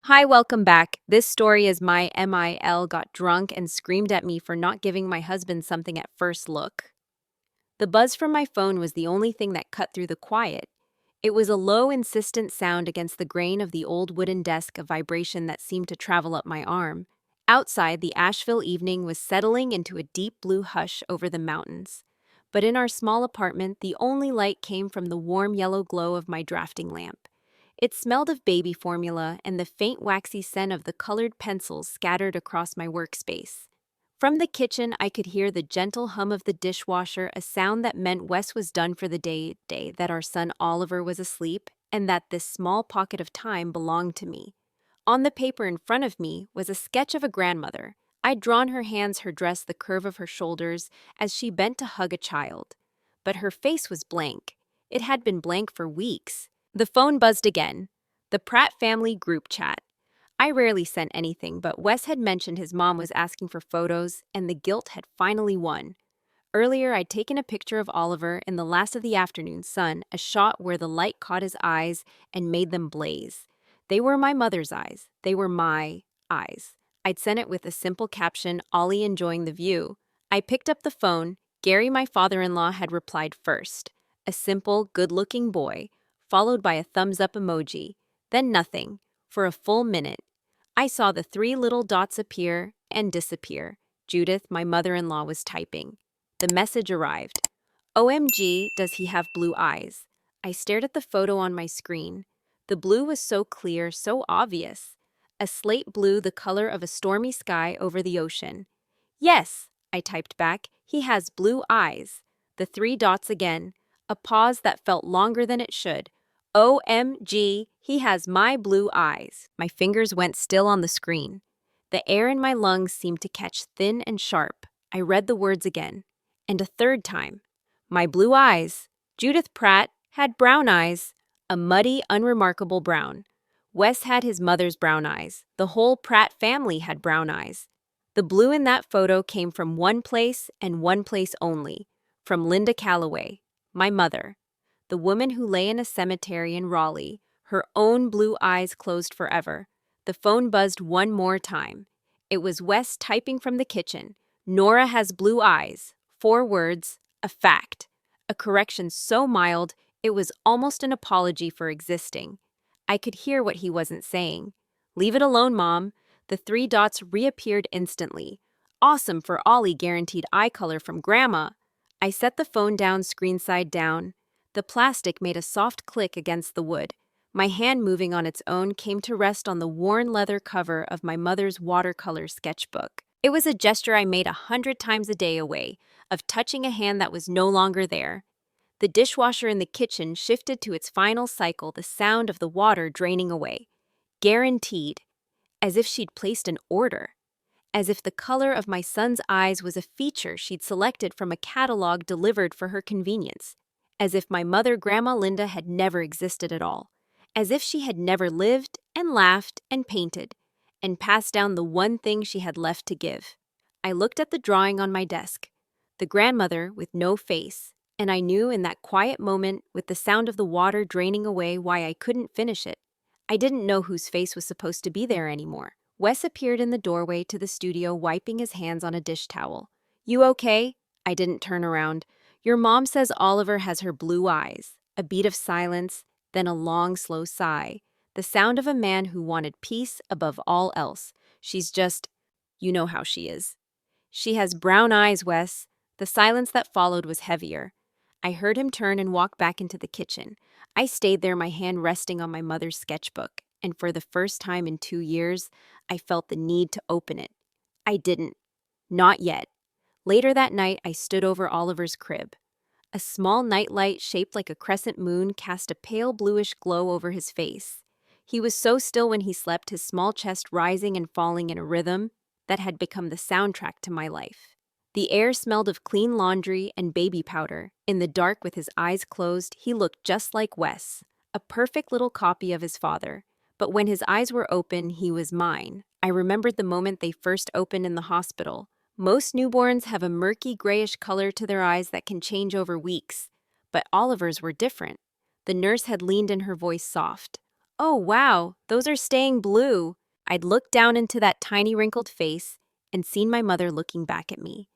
Hi, welcome back. This story is my MIL got drunk and screamed at me for not giving my husband something at first look. The buzz from my phone was the only thing that cut through the quiet. It was a low, insistent sound against the grain of the old wooden desk, a vibration that seemed to travel up my arm. Outside, the Asheville evening was settling into a deep blue hush over the mountains. But in our small apartment, the only light came from the warm yellow glow of my drafting lamp. It smelled of baby formula and the faint waxy scent of the colored pencils scattered across my workspace. From the kitchen, I could hear the gentle hum of the dishwasher, a sound that meant Wes was done for the day, that our son Oliver was asleep, and that this small pocket of time belonged to me. On the paper in front of me was a sketch of a grandmother. I'd drawn her hands, her dress, the curve of her shoulders, as she bent to hug a child. But her face was blank. It had been blank for weeks. The phone buzzed again. The Pratt family group chat. I rarely sent anything, but Wes had mentioned his mom was asking for photos, and the guilt had finally won. Earlier, I'd taken a picture of Oliver in the last of the afternoon sun, a shot where the light caught his eyes and made them blaze. They were my mother's eyes. They were my eyes. I'd sent it with a simple caption, Ollie enjoying the view. I picked up the phone. Gary, my father-in-law, had replied first. A simple, good-looking boy, followed by a thumbs-up emoji. Then nothing. For a full minute. I saw the three little dots appear and disappear. Judith, my mother-in-law, was typing. The message arrived. OMG, does he have blue eyes? I stared at the photo on my screen. The blue was so clear, so obvious. A slate blue, the color of a stormy sky over the ocean. Yes, I typed back, he has blue eyes. The three dots again. A pause that felt longer than it should. OMG, he has my blue eyes. My fingers went still on the screen. The air in my lungs seemed to catch thin and sharp. I read the words again. And a third time. My blue eyes. Judith Pratt had brown eyes. A muddy, unremarkable brown. Wes had his mother's brown eyes. The whole Pratt family had brown eyes. The blue in that photo came from one place and one place only. From Linda Calloway, my mother. The woman who lay in a cemetery in Raleigh, her own blue eyes closed forever. The phone buzzed one more time. It was Wes typing from the kitchen. Nora has blue eyes. 4 words, a fact. A correction so mild, it was almost an apology for existing. I could hear what he wasn't saying. Leave it alone, Mom. The 3 dots reappeared instantly. Awesome for Ollie, guaranteed eye color from Grandma. I set the phone down, screen side down. The plastic made a soft click against the wood. My hand, moving on its own, came to rest on the worn leather cover of my mother's watercolor sketchbook. It was a gesture I made 100 times a day away, of touching a hand that was no longer there. The dishwasher in the kitchen shifted to its final cycle, the sound of the water draining away. Guaranteed. As if she'd placed an order. As if the color of my son's eyes was a feature she'd selected from a catalog delivered for her convenience. As if my mother, Grandma Linda, had never existed at all. As if she had never lived and laughed and painted and passed down the one thing she had left to give. I looked at the drawing on my desk. The grandmother with no face, and I knew in that quiet moment, with the sound of the water draining away, why I couldn't finish it. I didn't know whose face was supposed to be there anymore. Wes appeared in the doorway to the studio, wiping his hands on a dish towel. You okay? I didn't turn around. Your mom says Oliver has her blue eyes. A beat of silence, then a long, slow sigh. The sound of a man who wanted peace above all else. She's just, you know how she is. She has brown eyes, Wes. The silence that followed was heavier. I heard him turn and walk back into the kitchen. I stayed there, my hand resting on my mother's sketchbook, and for the first time in 2 years, I felt the need to open it. I didn't. Not yet. Later that night, I stood over Oliver's crib. A small nightlight shaped like a crescent moon cast a pale bluish glow over his face. He was so still when he slept, his small chest rising and falling in a rhythm that had become the soundtrack to my life. The air smelled of clean laundry and baby powder. In the dark, with his eyes closed, he looked just like Wes, a perfect little copy of his father. But when his eyes were open, he was mine. I remembered the moment they first opened in the hospital. Most newborns have a murky grayish color to their eyes that can change over weeks, but Oliver's were different. The nurse had leaned in, her voice soft. Oh, wow, those are staying blue. I'd looked down into that tiny wrinkled face and seen my mother looking back at me.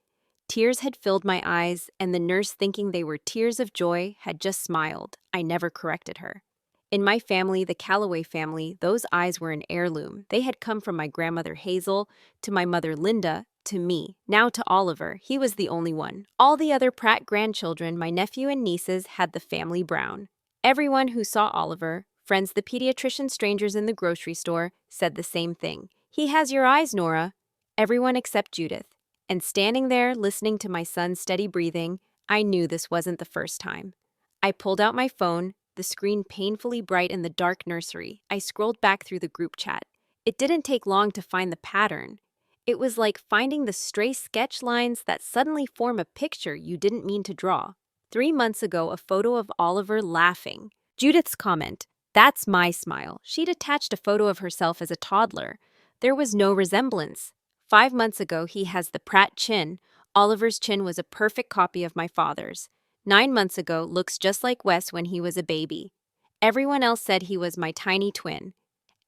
Tears had filled my eyes, and the nurse, thinking they were tears of joy, had just smiled. I never corrected her. In my family, the Calloway family, those eyes were an heirloom. They had come from my grandmother Hazel, to my mother Linda, to me, now to Oliver. He was the only one. All the other Pratt grandchildren, my nephew and nieces, had the family Brown. Everyone who saw Oliver, friends, the pediatrician, strangers in the grocery store, said the same thing. He has your eyes, Nora. Everyone except Judith. And standing there, listening to my son's steady breathing, I knew this wasn't the first time. I pulled out my phone, the screen painfully bright in the dark nursery. I scrolled back through the group chat. It didn't take long to find the pattern. It was like finding the stray sketch lines that suddenly form a picture you didn't mean to draw. 3 months ago, a photo of Oliver laughing. Judith's comment, "That's my smile." She'd attached a photo of herself as a toddler. There was no resemblance. 5 months ago, he has the Pratt chin. Oliver's chin was a perfect copy of my father's. 9 months ago, looks just like Wes when he was a baby. Everyone else said he was my tiny twin.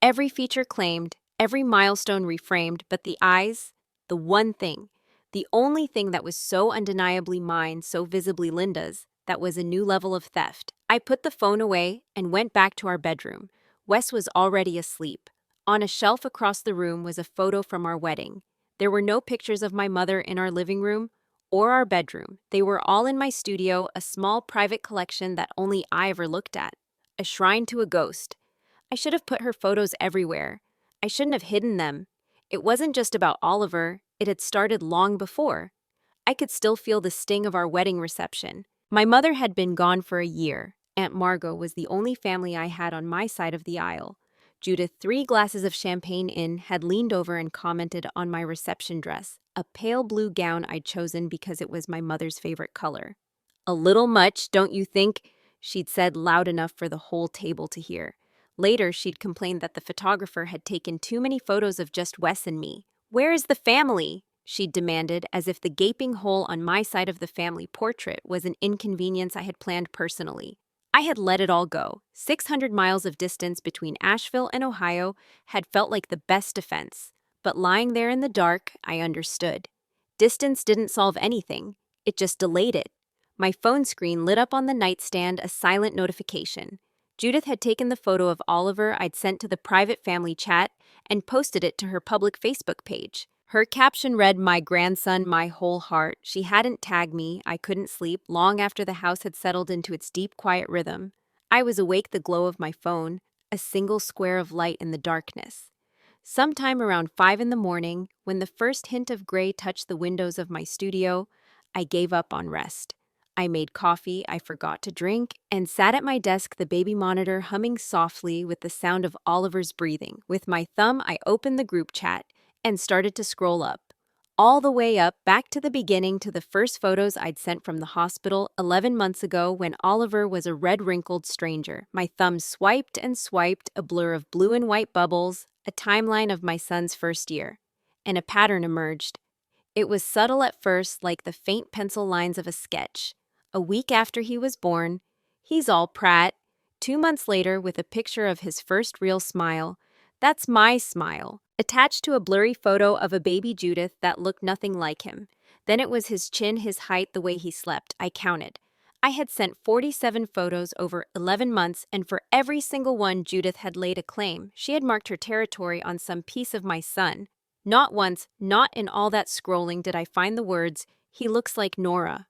Every feature claimed, every milestone reframed, but the eyes, the one thing, the only thing that was so undeniably mine, so visibly Linda's, that was a new level of theft. I put the phone away and went back to our bedroom. Wes was already asleep. On a shelf across the room was a photo from our wedding. There were no pictures of my mother in our living room or our bedroom. They were all in my studio, a small private collection that only I ever looked at. A shrine to a ghost. I should have put her photos everywhere. I shouldn't have hidden them. It wasn't just about Oliver, it had started long before. I could still feel the sting of our wedding reception. My mother had been gone for a year. Aunt Margot was the only family I had on my side of the aisle. Judith, 3 glasses of champagne in, had leaned over and commented on my reception dress, a pale blue gown I'd chosen because it was my mother's favorite color. "A little much, don't you think?" she'd said loud enough for the whole table to hear. Later, she'd complained that the photographer had taken too many photos of just Wes and me. "Where is the family?" she'd demanded, as if the gaping hole on my side of the family portrait was an inconvenience I had planned personally. I had let it all go. 600 miles of distance between Asheville and Ohio had felt like the best defense. But lying there in the dark, I understood. Distance didn't solve anything. It just delayed it. My phone screen lit up on the nightstand, a silent notification. Judith had taken the photo of Oliver I'd sent to the private family chat and posted it to her public Facebook page. Her caption read, "My grandson, my whole heart." She hadn't tagged me. I couldn't sleep long after the house had settled into its deep, quiet rhythm. I was awake, the glow of my phone, a single square of light in the darkness. Sometime around 5 in the morning, when the first hint of gray touched the windows of my studio, I gave up on rest. I made coffee I forgot to drink and sat at my desk, the baby monitor humming softly with the sound of Oliver's breathing. With my thumb, I opened the group chat and started to scroll up. All the way up, back to the beginning, to the first photos I'd sent from the hospital 11 months ago when Oliver was a red-wrinkled stranger. My thumb swiped and swiped, a blur of blue and white bubbles, a timeline of my son's first year. And a pattern emerged. It was subtle at first, like the faint pencil lines of a sketch. A week after he was born, he's all Pratt. 2 months later, with a picture of his first real smile. That's my smile. Attached to a blurry photo of a baby Judith that looked nothing like him. Then it was his chin, his height, the way he slept. I counted. I had sent 47 photos over 11 months, and for every single one, Judith had laid a claim. She had marked her territory on some piece of my son. Not once, not in all that scrolling, did I find the words, "He looks like Nora."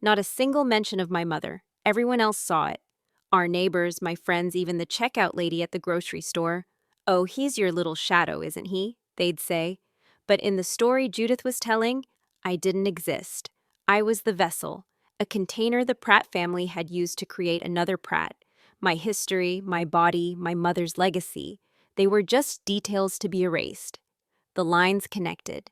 Not a single mention of my mother. Everyone else saw it. Our neighbors, my friends, even the checkout lady at the grocery store. "Oh, he's your little shadow, isn't he?" they'd say. But in the story Judith was telling, I didn't exist. I was the vessel, a container the Pratt family had used to create another Pratt. My history, my body, my mother's legacy. They were just details to be erased. The lines connected.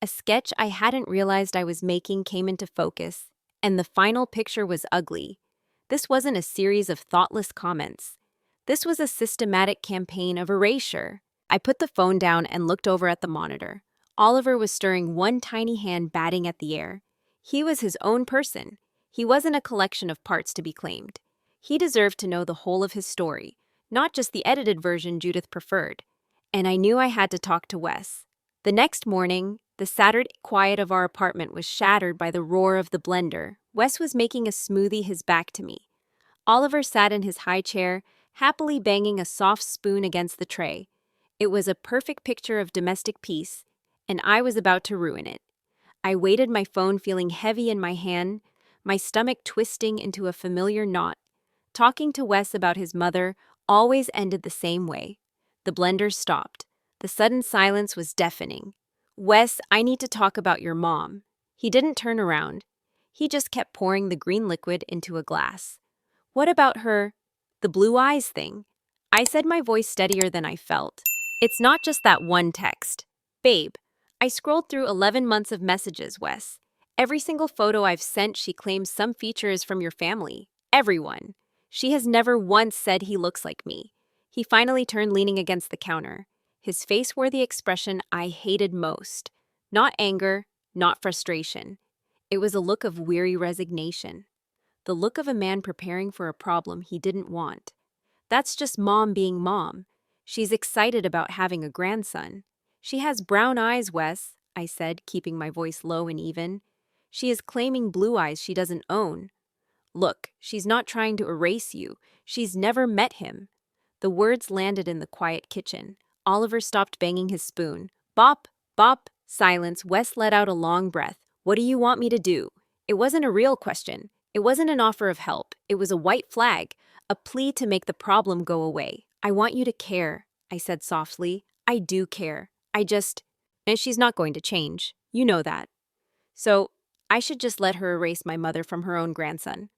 A sketch I hadn't realized I was making came into focus, and the final picture was ugly. This wasn't a series of thoughtless comments. This was a systematic campaign of erasure. I put the phone down and looked over at the monitor. Oliver was stirring one tiny hand, batting at the air. He was his own person. He wasn't a collection of parts to be claimed. He deserved to know the whole of his story. not just the edited version Judith preferred. And I knew I had to talk to Wes. The next morning, the Saturday quiet of our apartment was shattered by the roar of the blender. Wes was making a smoothie, his back to me. Oliver sat in his high chair, happily banging a soft spoon against the tray. It was a perfect picture of domestic peace, and I was about to ruin it. I weighted my phone, feeling heavy in my hand, my stomach twisting into a familiar knot. Talking to Wes about his mother always ended the same way. The blender stopped. The sudden silence was deafening. "Wes, I need to talk about your mom." He didn't turn around. He just kept pouring the green liquid into a glass. "What about her? The blue eyes thing?" I said, my voice steadier than I felt. "It's not just that one text. Babe, I scrolled through 11 months of messages, Wes. Every single photo I've sent, she claims some feature is from your family. Everyone. She has never once said he looks like me." He finally turned, leaning against the counter. His face wore the expression I hated most. Not anger, not frustration. It was a look of weary resignation. The look of a man preparing for a problem he didn't want. "That's just mom being mom. She's excited about having a grandson." "She has brown eyes, Wes," I said, keeping my voice low and even. "She is claiming blue eyes she doesn't own." "Look, she's not trying to erase you. She's never met him." The words landed in the quiet kitchen. Oliver stopped banging his spoon. Bop, bop, silence. Wes let out a long breath. "What do you want me to do?" It wasn't a real question. It wasn't an offer of help. It was a white flag, a plea to make the problem go away. "I want you to care," I said softly. "I do care. And she's not going to change. You know that. So, I should just let her erase my mother from her own grandson."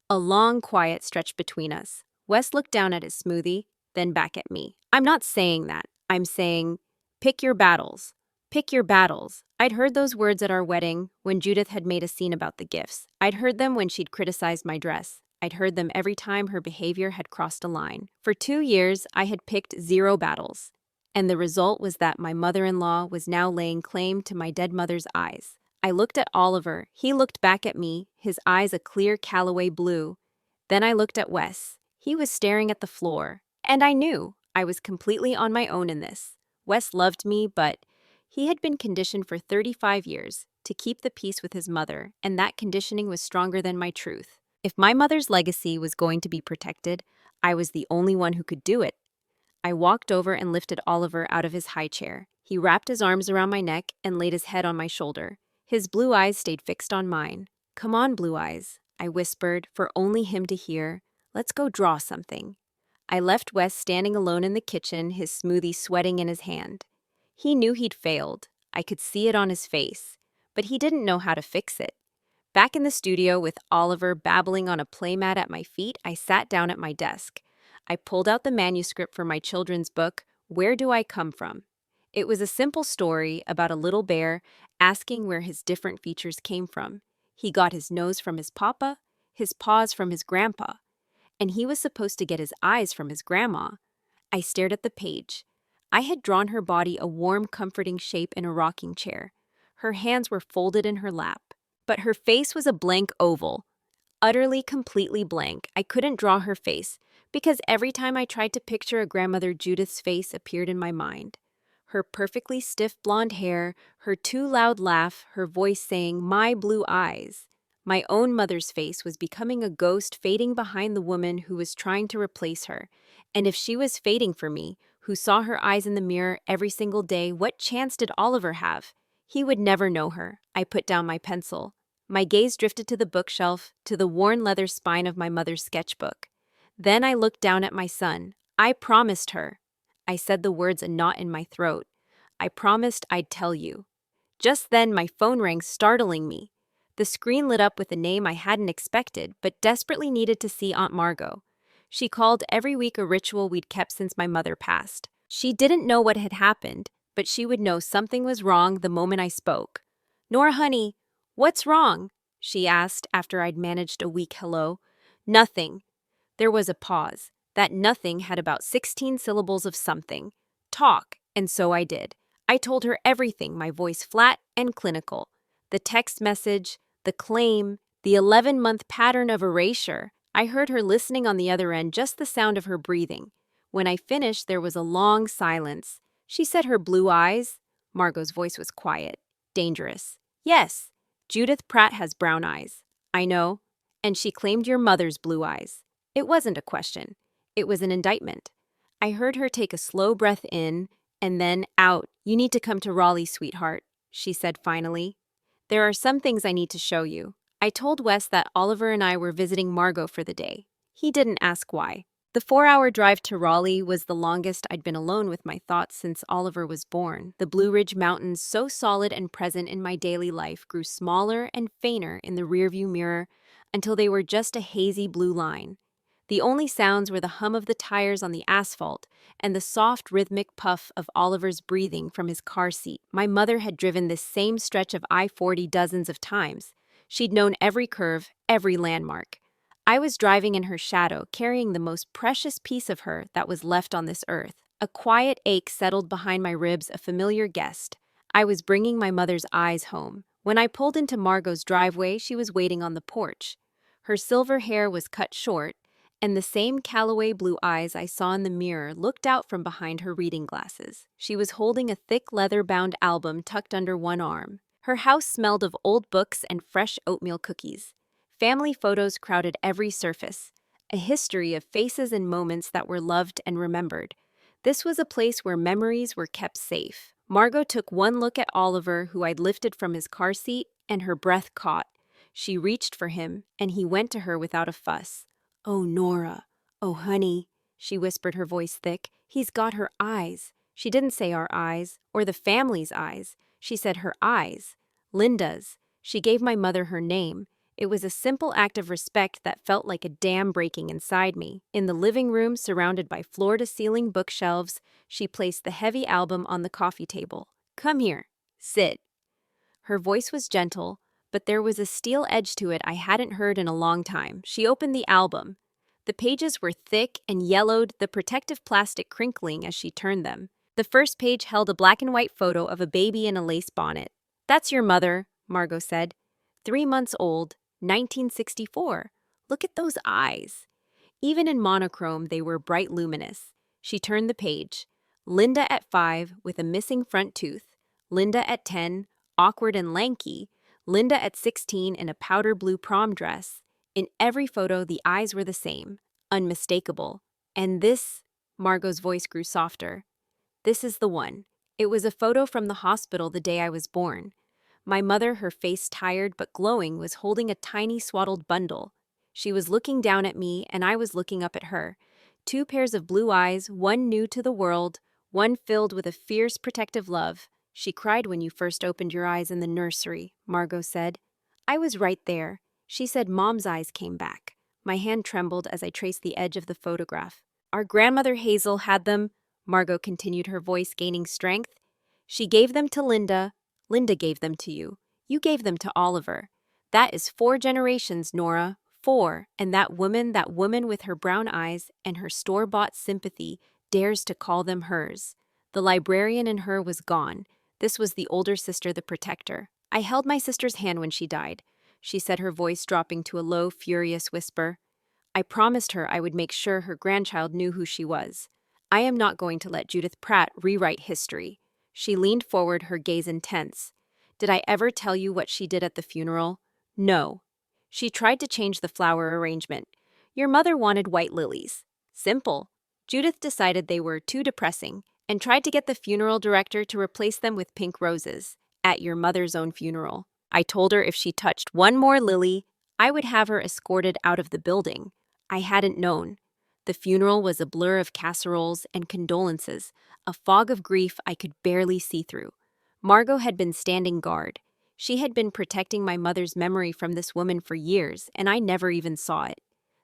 A long quiet stretched between us. Wes looked down at his smoothie, then back at me. "I'm not saying that. I'm saying, pick your battles. Pick your battles." I'd heard those words at our wedding, when Judith had made a scene about the gifts. I'd heard them when she'd criticized my dress. I'd heard them every time her behavior had crossed a line. For 2 years, I had picked 0 battles. And the result was that my mother-in-law was now laying claim to my dead mother's eyes. I looked at Oliver. He looked back at me, his eyes a clear Callaway blue. Then I looked at Wes. He was staring at the floor. And I knew I was completely on my own in this. Wes loved me, but he had been conditioned for 35 years to keep the peace with his mother, and that conditioning was stronger than my truth. If my mother's legacy was going to be protected, I was the only one who could do it. I walked over and lifted Oliver out of his high chair. He wrapped his arms around my neck and laid his head on my shoulder. His blue eyes stayed fixed on mine. "Come on, Blue Eyes," I whispered, for only him to hear. "Let's go draw something." I left Wes standing alone in the kitchen, his smoothie sweating in his hand. He knew he'd failed. I could see it on his face. But he didn't know how to fix it. Back in the studio with Oliver babbling on a playmat at my feet, I sat down at my desk. I pulled out the manuscript for my children's book, Where Do I Come From? It was a simple story about a little bear asking where his different features came from. He got his nose from his papa, his paws from his grandpa, and he was supposed to get his eyes from his grandma. I stared at the page. I had drawn her body a warm, comforting shape in a rocking chair. Her hands were folded in her lap. But her face was a blank oval. Utterly, completely blank. I couldn't draw her face, because every time I tried to picture a grandmother, Judith's face appeared in my mind. Her perfectly stiff blonde hair, her too loud laugh, her voice saying, "My blue eyes." My own mother's face was becoming a ghost fading behind the woman who was trying to replace her. And if she was fading for me, who saw her eyes in the mirror every single day, what chance did Oliver have? He would never know her. I put down my pencil. My gaze drifted to the bookshelf, to the worn leather spine of my mother's sketchbook. Then I looked down at my son. I promised her. I said the words, a knot in my throat. I promised I'd tell you. Just then my phone rang, startling me. The screen lit up with a name I hadn't expected, but desperately needed to see Aunt Margot. She called every week, a ritual we'd kept since my mother passed. She didn't know what had happened, but she would know something was wrong the moment I spoke. "Nora, honey, what's wrong?" she asked after I'd managed a weak hello. "Nothing." There was a pause. That nothing had about 16 syllables of something. "Talk," and so I did. I told her everything, my voice flat and clinical. The text message, the claim, the 11-month pattern of erasure. I heard her listening on the other end, just the sound of her breathing. When I finished, there was a long silence. She said her blue eyes. Margot's voice was quiet. Dangerous. Yes, Judith Pratt has brown eyes. I know. And she claimed your mother's blue eyes. It wasn't a question. It was an indictment. I heard her take a slow breath in and then out. You need to come to Raleigh, sweetheart, she said finally. There are some things I need to show you. I told Wes that Oliver and I were visiting Margot for the day. He didn't ask why. The 4-hour drive to Raleigh was the longest I'd been alone with my thoughts since Oliver was born. The Blue Ridge Mountains, so solid and present in my daily life, grew smaller and fainter in the rearview mirror until they were just a hazy blue line. The only sounds were the hum of the tires on the asphalt and the soft, rhythmic puff of Oliver's breathing from his car seat. My mother had driven this same stretch of I-40 dozens of times. She'd known every curve, every landmark. I was driving in her shadow, carrying the most precious piece of her that was left on this earth. A quiet ache settled behind my ribs, a familiar guest. I was bringing my mother's eyes home. When I pulled into Margot's driveway, she was waiting on the porch. Her silver hair was cut short, and the same Callaway blue eyes I saw in the mirror looked out from behind her reading glasses. She was holding a thick leather-bound album tucked under one arm. Her house smelled of old books and fresh oatmeal cookies. Family photos crowded every surface, a history of faces and moments that were loved and remembered. This was a place where memories were kept safe. Margot took one look at Oliver, who I'd lifted from his car seat, and her breath caught. She reached for him, and he went to her without a fuss. "Oh, Nora. Oh, honey," she whispered, her voice thick. "He's got her eyes." She didn't say our eyes, or the family's eyes. She said her eyes. Linda's. She gave my mother her name. It was a simple act of respect that felt like a dam breaking inside me. In the living room, surrounded by floor-to-ceiling bookshelves, she placed the heavy album on the coffee table. "Come here. Sit." Her voice was gentle, but there was a steel edge to it I hadn't heard in a long time. She opened the album. The pages were thick and yellowed, the protective plastic crinkling as she turned them. The first page held a black and white photo of a baby in a lace bonnet. "That's your mother," Margot said. 3 months old, 1964. Look at those eyes. Even in monochrome, they were bright luminous. She turned the page. Linda at 5 with a missing front tooth. Linda at 10, awkward and lanky. Linda at 16 in a powder blue prom dress. In every photo, the eyes were the same, unmistakable. And this, Margot's voice grew softer. This is the one. It was a photo from the hospital the day I was born. My mother, her face tired but glowing, was holding a tiny swaddled bundle. She was looking down at me, and I was looking up at her. 2 pairs of blue eyes, one new to the world, one filled with a fierce, protective love. "She cried when you first opened your eyes in the nursery," Margot said. I was right there. She said Mom's eyes came back. My hand trembled as I traced the edge of the photograph. "Our grandmother Hazel had them," Margot continued, her voice gaining strength. "She gave them to Linda. Linda gave them to you. You gave them to Oliver. That is 4 generations, Nora. 4, and that woman with her brown eyes and her store-bought sympathy dares to call them hers. The librarian in her was gone. This was the older sister, the protector. I held my sister's hand when she died," she said, her voice dropping to a low, furious whisper. "I promised her I would make sure her grandchild knew who she was. I am not going to let Judith Pratt rewrite history." She leaned forward, her gaze intense. "Did I ever tell you what she did at the funeral? No. She tried to change the flower arrangement. Your mother wanted white lilies. Simple. Judith decided they were too depressing and tried to get the funeral director to replace them with pink roses at your mother's own funeral. I told her if she touched one more lily, I would have her escorted out of the building. I hadn't known. The funeral was a blur of casseroles and condolences, a fog of grief I could barely see through. Margot had been standing guard. She had been protecting my mother's memory from this woman for years, and I never even saw it.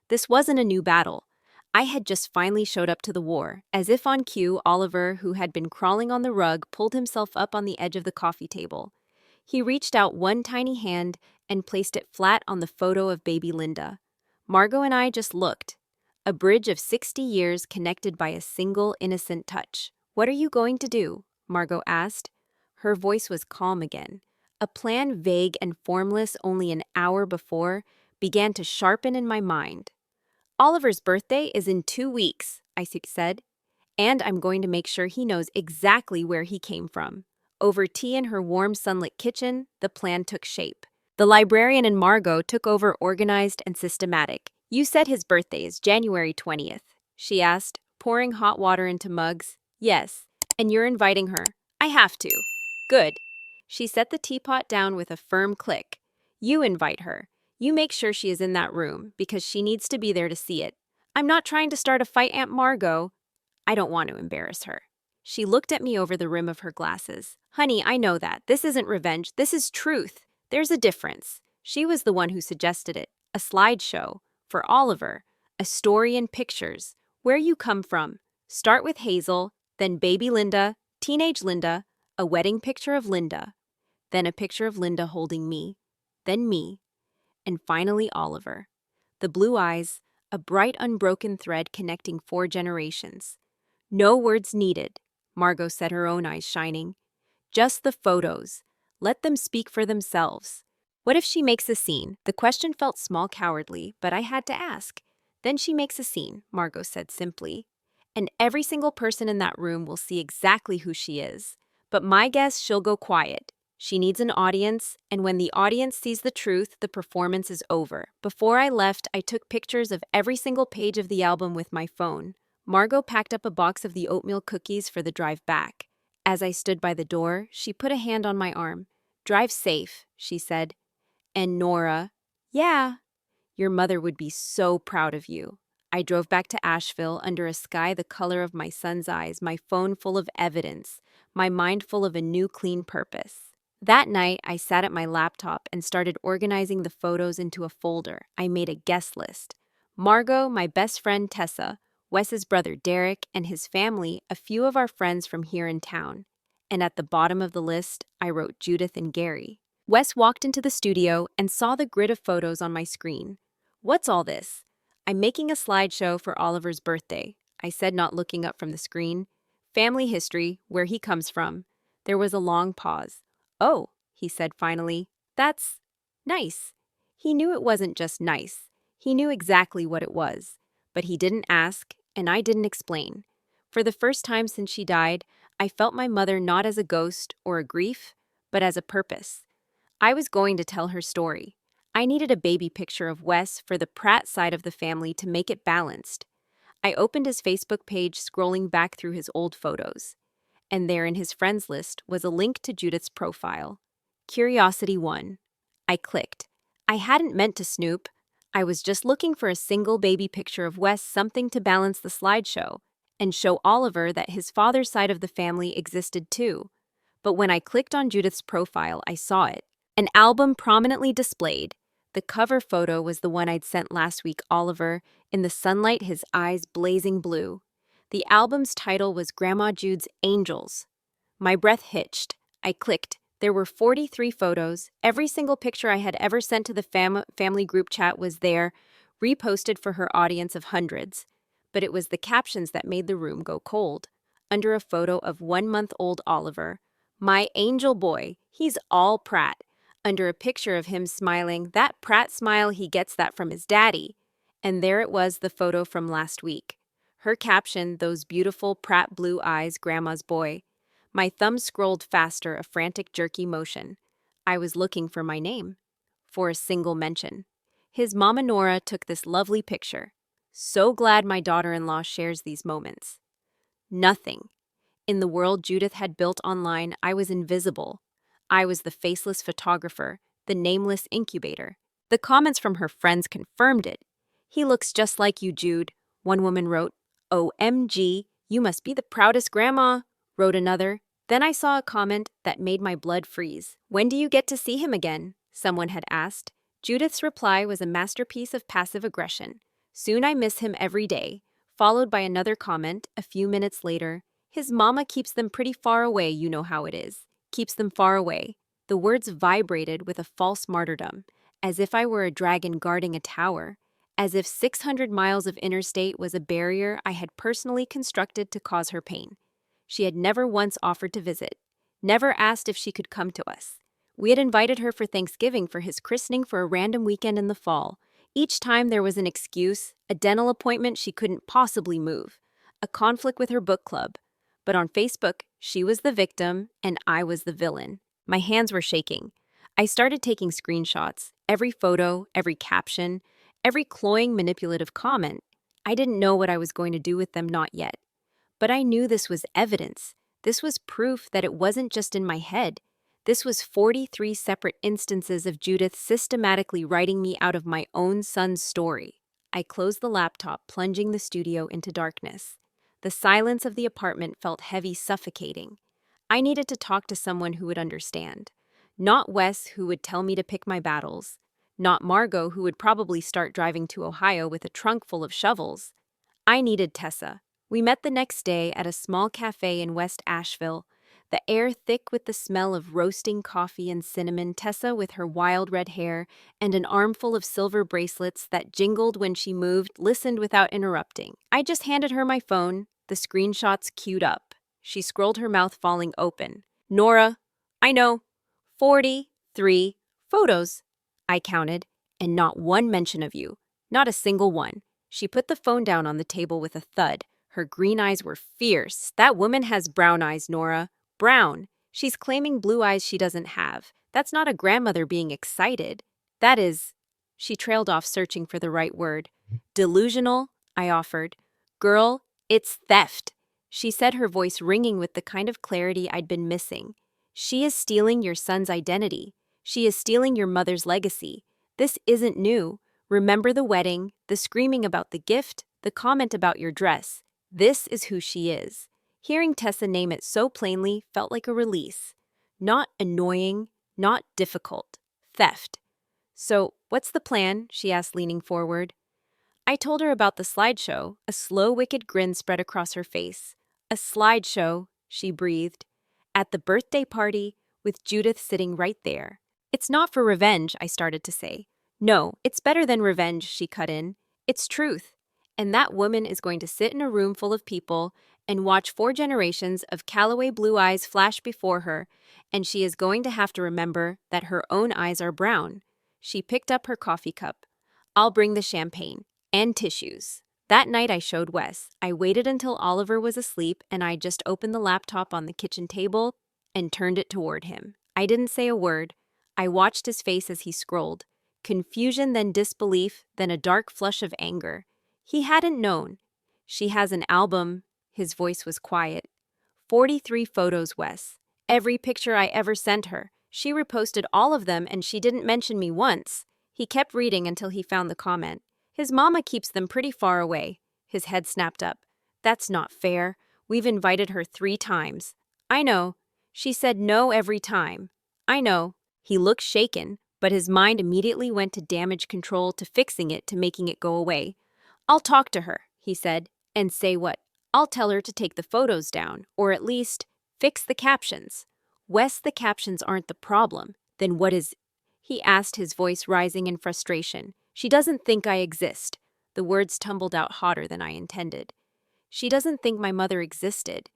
This wasn't a new battle. I had just finally showed up to the war. As if on cue, Oliver, who had been crawling on the rug, pulled himself up on the edge of the coffee table. He reached out one tiny hand and placed it flat on the photo of baby Linda. Margot and I just looked. A bridge of 60 years connected by a single innocent touch. "What are you going to do?" Margot asked. Her voice was calm again. A plan vague and formless only an hour before began to sharpen in my mind. "Oliver's birthday is in 2 weeks," I said. And I'm going to make sure he knows exactly where he came from. Over tea in her warm sunlit kitchen, the plan took shape. The librarian in Margot took over organized and systematic. You said his birthday is January 20th, she asked, pouring hot water into mugs. Yes, and you're inviting her. I have to. Good. She set the teapot down with a firm click. You invite her. You make sure she is in that room, because she needs to be there to see it. I'm not trying to start a fight, Aunt Margot. I don't want to embarrass her. She looked at me over the rim of her glasses. Honey, I know that. This isn't revenge. This is truth. There's a difference. She was the one who suggested it. A slideshow. For Oliver. A story in pictures. Where you come from. Start with Hazel, then baby Linda, teenage Linda, a wedding picture of Linda, then a picture of Linda holding me, then me, and finally Oliver. The blue eyes, a bright unbroken thread connecting 4 generations. No words needed, Margot said, her own eyes shining. Just the photos. Let them speak for themselves. What if she makes a scene? The question felt small, cowardly, but I had to ask. Then she makes a scene, Margot said simply. And every single person in that room will see exactly who she is. But my guess, she'll go quiet. She needs an audience, and when the audience sees the truth, the performance is over. Before I left, I took pictures of every single page of the album with my phone. Margot packed up a box of the oatmeal cookies for the drive back. As I stood by the door, she put a hand on my arm. Drive safe, she said. And Nora, yeah, your mother would be so proud of you. I drove back to Asheville under a sky the color of my son's eyes, my phone full of evidence, my mind full of a new clean purpose. That night, I sat at my laptop and started organizing the photos into a folder. I made a guest list. Margot, my best friend Tessa, Wes's brother Derek, and his family, a few of our friends from here in town. And at the bottom of the list, I wrote Judith and Gary. Wes walked into the studio and saw the grid of photos on my screen. What's all this? I'm making a slideshow for Oliver's birthday, I said, not looking up from the screen. Family history, where he comes from. There was a long pause. Oh, he said finally, that's nice. He knew it wasn't just nice. He knew exactly what it was. But he didn't ask, and I didn't explain. For the first time since she died, I felt my mother not as a ghost or a grief, but as a purpose. I was going to tell her story. I needed a baby picture of Wes for the Pratt side of the family to make it balanced. I opened his Facebook page, scrolling back through his old photos. And there in his friends list was a link to Judith's profile. Curiosity 1. I clicked. I hadn't meant to snoop. I was just looking for a single baby picture of Wes, something to balance the slideshow, and show Oliver that his father's side of the family existed too. But when I clicked on Judith's profile, I saw it. An album prominently displayed. The cover photo was the one I'd sent last week, Oliver, in the sunlight, his eyes blazing blue. The album's title was Grandma Jude's Angels. My breath hitched. I clicked. There were 43 photos. Every single picture I had ever sent to the family group chat was there, reposted for her audience of hundreds. But it was the captions that made the room go cold. Under a photo of 1-month-old Oliver, my angel boy, he's all Pratt. Under a picture of him smiling, that Pratt smile, he gets that from his daddy. And there it was, the photo from last week. Her caption, those beautiful Pratt blue eyes, Grandma's boy. My thumb scrolled faster, a frantic, jerky motion. I was looking for my name. For a single mention. His mama Nora took this lovely picture. So glad my daughter-in-law shares these moments. Nothing. In the world Judith had built online, I was invisible. I was the faceless photographer, the nameless incubator. The comments from her friends confirmed it. He looks just like you, Jude, one woman wrote. OMG, you must be the proudest grandma, wrote another. Then I saw a comment that made my blood freeze. When do you get to see him again? Someone had asked. Judith's reply was a masterpiece of passive aggression. Soon, I miss him every day, followed by another comment a few minutes later. His mama keeps them pretty far away, you know how it is. Keeps them far away. The words vibrated with a false martyrdom, as if I were a dragon guarding a tower, as if 600 miles of interstate was a barrier I had personally constructed to cause her pain. She had never once offered to visit, never asked if she could come to us. We had invited her for Thanksgiving for his christening for a random weekend in the fall. Each time there was an excuse, a dental appointment she couldn't possibly move, a conflict with her book club. But on Facebook, she was the victim and I was the villain. My hands were shaking. I started taking screenshots, every photo, every caption, every cloying, manipulative comment. I didn't know what I was going to do with them, not yet. But I knew this was evidence. This was proof that it wasn't just in my head. This was 43 separate instances of Judith systematically writing me out of my own son's story. I closed the laptop, plunging the studio into darkness. The silence of the apartment felt heavy, suffocating. I needed to talk to someone who would understand. Not Wes, who would tell me to pick my battles. Not Margot, who would probably start driving to Ohio with a trunk full of shovels. I needed Tessa. We met the next day at a small cafe in West Asheville, the air thick with the smell of roasting coffee and cinnamon. Tessa, with her wild red hair and an armful of silver bracelets that jingled when she moved, listened without interrupting. I just handed her my phone, the screenshots queued up. She scrolled, her mouth falling open. Nora, I know. 43 photos, I counted, and not one mention of you. Not a single one. She put the phone down on the table with a thud. Her green eyes were fierce. That woman has brown eyes, Nora. Brown. She's claiming blue eyes she doesn't have. That's not a grandmother being excited. That is... She trailed off, searching for the right word. Delusional, I offered. Girl, it's theft, she said, her voice ringing with the kind of clarity I'd been missing. She is stealing your son's identity. She is stealing your mother's legacy. This isn't new. Remember the wedding, the screaming about the gift, the comment about your dress. This is who she is. Hearing Tessa name it so plainly felt like a release. Not annoying, not difficult. Theft. So, what's the plan? She asked, leaning forward. I told her about the slideshow. A slow, wicked grin spread across her face. A slideshow, she breathed. At the birthday party, with Judith sitting right there. It's not for revenge, I started to say. No, it's better than revenge, she cut in. It's truth. And that woman is going to sit in a room full of people and watch 4 generations of Callaway blue eyes flash before her, and she is going to have to remember that her own eyes are brown. She picked up her coffee cup. I'll bring the champagne. And tissues. That night I showed Wes. I waited until Oliver was asleep and I just opened the laptop on the kitchen table and turned it toward him. I didn't say a word. I watched his face as he scrolled. Confusion, then disbelief, then a dark flush of anger. He hadn't known. She has an album. His voice was quiet. 43 photos, Wes. Every picture I ever sent her. She reposted all of them and she didn't mention me once. He kept reading until he found the comment. His mama keeps them pretty far away. His head snapped up. That's not fair. We've invited her 3 times. I know. She said no every time. I know. He looked shaken, but his mind immediately went to damage control, to fixing it, to making it go away. I'll talk to her, he said. And say what? I'll tell her to take the photos down, or at least fix the captions. Wes, the captions aren't the problem. Then what is... He asked, his voice rising in frustration. She doesn't think I exist. The words tumbled out hotter than I intended. She doesn't think my mother existed.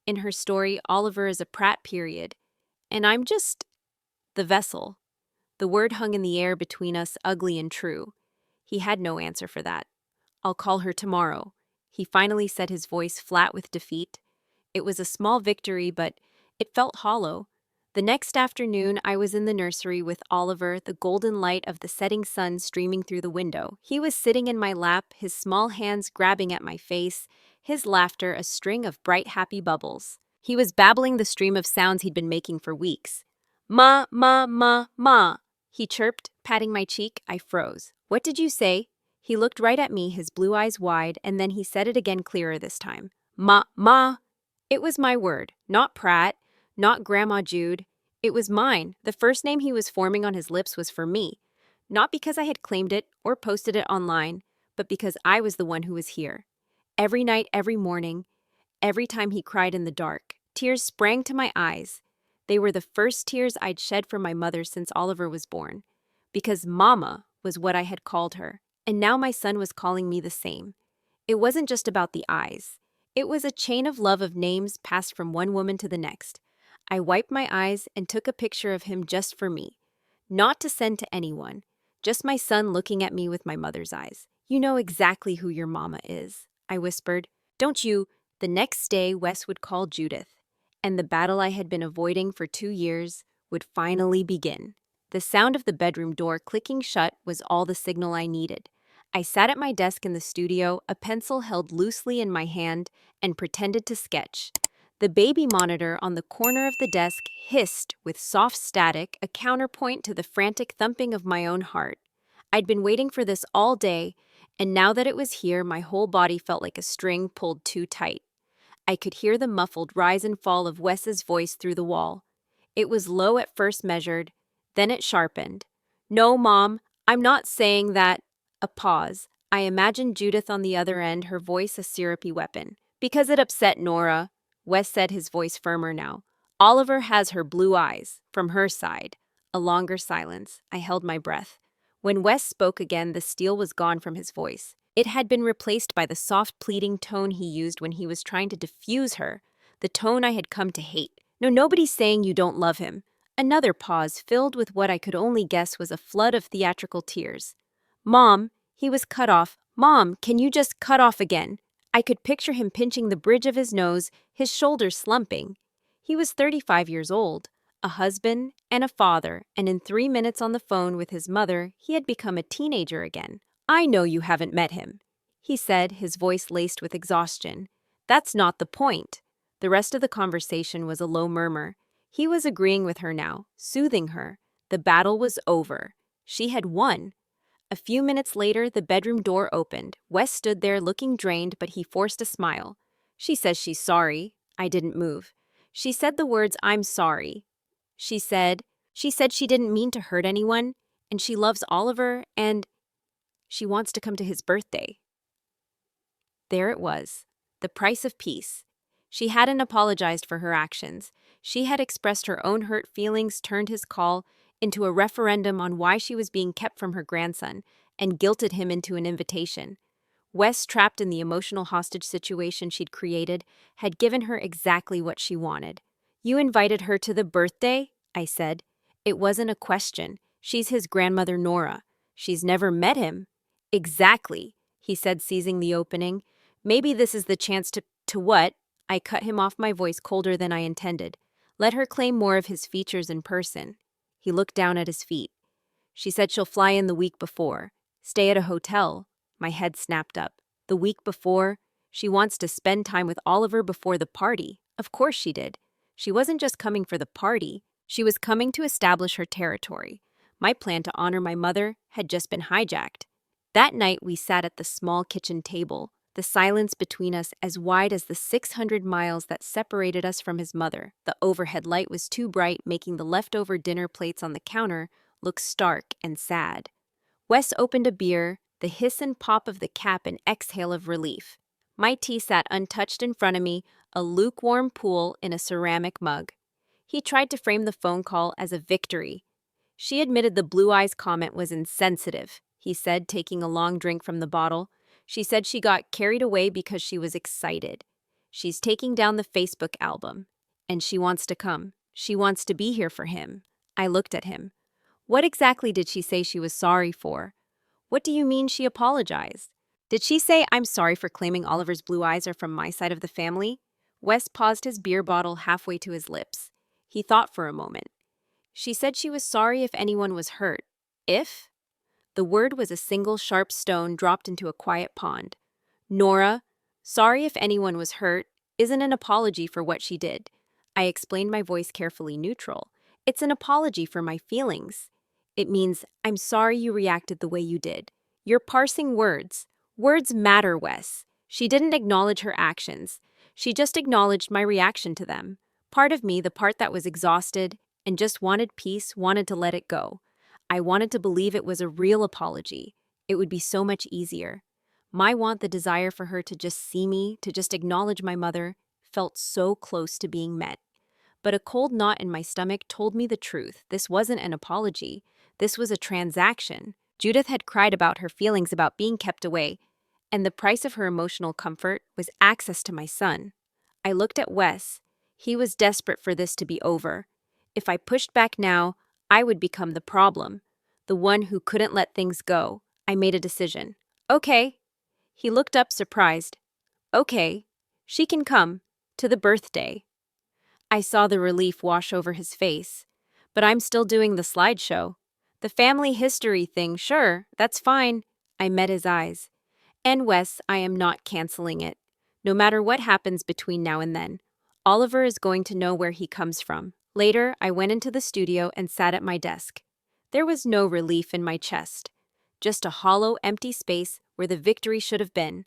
In her story, Oliver is a prat, period. And I'm just... the vessel. The word hung in the air between us, ugly and true. He had no answer for that. I'll call her tomorrow. He finally said, his voice flat with defeat. It was a small victory, but it felt hollow. The next afternoon, I was in the nursery with Oliver, the golden light of the setting sun streaming through the window. He was sitting in my lap, his small hands grabbing at my face, his laughter a string of bright, happy bubbles. He was babbling the stream of sounds he'd been making for weeks. Ma, ma, ma, ma, he chirped, patting my cheek. I froze. What did you say? He looked right at me, his blue eyes wide, and then he said it again, clearer this time. Ma, ma. It was my word, not Pratt. Not Grandma Jude. It was mine. The first name he was forming on his lips was for me. Not because I had claimed it or posted it online, but because I was the one who was here. Every night, every morning, every time he cried in the dark, tears sprang to my eyes. They were the first tears I'd shed for my mother since Oliver was born. Because Mama was what I had called her, and now my son was calling me the same. It wasn't just about the eyes. It was a chain of love, of names passed from one woman to the next. I wiped my eyes and took a picture of him just for me. Not to send to anyone. Just my son looking at me with my mother's eyes. You know exactly who your mama is, I whispered. Don't you? The next day, Wes would call Judith, and the battle I had been avoiding for 2 years would finally begin. The sound of the bedroom door clicking shut was all the signal I needed. I sat at my desk in the studio, a pencil held loosely in my hand, and pretended to sketch. The baby monitor on the corner of the desk hissed with soft static, a counterpoint to the frantic thumping of my own heart. I'd been waiting for this all day, and now that it was here, my whole body felt like a string pulled too tight. I could hear the muffled rise and fall of Wes's voice through the wall. It was low at first measured, then it sharpened. "No, Mom, I'm not saying that." A pause. I imagined Judith on the other end, her voice a syrupy weapon. "Because it upset Nora," Wes said, his voice firmer now. "Oliver has her blue eyes, from her side." A longer silence. I held my breath. When Wes spoke again, the steel was gone from his voice. It had been replaced by the soft, pleading tone he used when he was trying to diffuse her, the tone I had come to hate. "No, nobody's saying you don't love him." Another pause, filled with what I could only guess was a flood of theatrical tears. "Mom," he was cut off. "Mom, can you just cut off again?" I could picture him pinching the bridge of his nose, his shoulders slumping. He was 35 years old, a husband and a father, and in 3 minutes on the phone with his mother, he had become a teenager again. "I know you haven't met him," he said, his voice laced with exhaustion. "That's not the point." The rest of the conversation was a low murmur. He was agreeing with her now, soothing her. The battle was over. She had won. A few minutes later, the bedroom door opened. Wes stood there looking drained, but he forced a smile. "She says she's sorry." I didn't move. "She said the words, 'I'm sorry.' She said she didn't mean to hurt anyone, and she loves Oliver, and she wants to come to his birthday." There it was, the price of peace. She hadn't apologized for her actions. She had expressed her own hurt feelings, turned his call into a referendum on why she was being kept from her grandson, and guilted him into an invitation. Wes, trapped in the emotional hostage situation she'd created, had given her exactly what she wanted. "You invited her to the birthday?" I said. It wasn't a question. "She's his grandmother, Nora. She's never met him." "Exactly," he said, seizing the opening. "Maybe this is the chance to what?" I cut him off, my voice colder than I intended. "Let her claim more of his features in person." He looked down at his feet. "She said she'll fly in the week before. Stay at a hotel." My head snapped up. The week before? She wants to spend time with Oliver before the party. Of course she did. She wasn't just coming for the party. She was coming to establish her territory. My plan to honor my mother had just been hijacked. That night we sat at the small kitchen table, the silence between us as wide as the 600 miles that separated us from his mother. The overhead light was too bright, making the leftover dinner plates on the counter look stark and sad. Wes opened a beer, the hiss and pop of the cap an exhale of relief. My tea sat untouched in front of me, a lukewarm pool in a ceramic mug. He tried to frame the phone call as a victory. "She admitted the blue eyes comment was insensitive," he said, taking a long drink from the bottle. "She said she got carried away because she was excited. She's taking down the Facebook album. And she wants to come. She wants to be here for him." I looked at him. "What exactly did she say she was sorry for? What do you mean she apologized? Did she say, 'I'm sorry for claiming Oliver's blue eyes are from my side of the family'?" Wes paused, his beer bottle halfway to his lips. He thought for a moment. "She said she was sorry if anyone was hurt." "If?" The word was a single sharp stone dropped into a quiet pond. "Nora, sorry if anyone was hurt isn't an apology for what she did." I explained, my voice carefully neutral. "It's an apology for my feelings. It means, I'm sorry you reacted the way you did. You're parsing words. Words matter, Wes." She didn't acknowledge her actions. She just acknowledged my reaction to them. Part of me, the part that was exhausted and just wanted peace, wanted to let it go. I wanted to believe it was a real apology. It would be so much easier. My want, the desire for her to just see me, to just acknowledge my mother, felt so close to being met. But a cold knot in my stomach told me the truth. This wasn't an apology. This was a transaction. Judith had cried about her feelings about being kept away, and the price of her emotional comfort was access to my son. I looked at Wes. He was desperate for this to be over. If I pushed back now, I would become the problem, the one who couldn't let things go. I made a decision. "Okay." He looked up, surprised. "Okay, She can come. To the birthday. I saw the relief wash over his face. But I'm still doing the slideshow. The family history thing, sure, that's fine. I met his eyes. And Wes, I am not canceling it. No matter what happens between now and then, Oliver is going to know where he comes from. Later, I went into the studio and sat at my desk. There was no relief in my chest. Just a hollow, empty space where the victory should have been.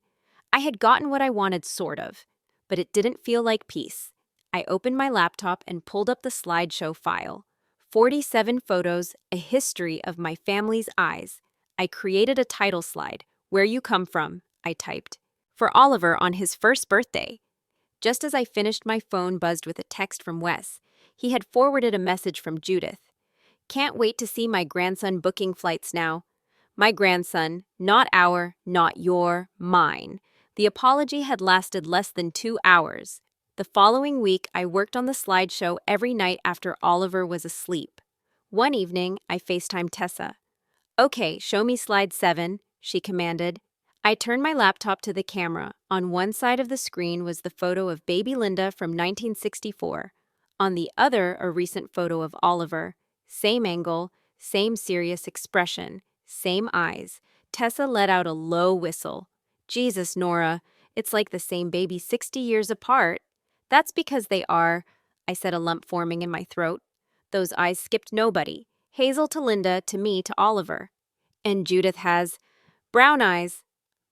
I had gotten what I wanted, sort of. But it didn't feel like peace. I opened my laptop and pulled up the slideshow file. 47 photos, a history of my family's eyes. I created a title slide. Where you come from, I typed. For Oliver on his first birthday. Just as I finished, my phone buzzed with a text from Wes. He had forwarded a message from Judith. Can't wait to see my grandson booking flights now. My grandson, not our, not your, mine. The apology had lasted less than 2 hours. The following week, I worked on the slideshow every night after Oliver was asleep. One evening, I FaceTimed Tessa. Okay, show me slide 7, she commanded. I turned my laptop to the camera. On one side of the screen was the photo of baby Linda from 1964. On the other, a recent photo of Oliver. Same angle, same serious expression, same eyes. Tessa let out a low whistle. Jesus, Nora, it's like the same baby 60 years apart. That's because they are, I said, a lump forming in my throat. Those eyes skipped nobody. Hazel to Linda, to me, to Oliver. And Judith has brown eyes.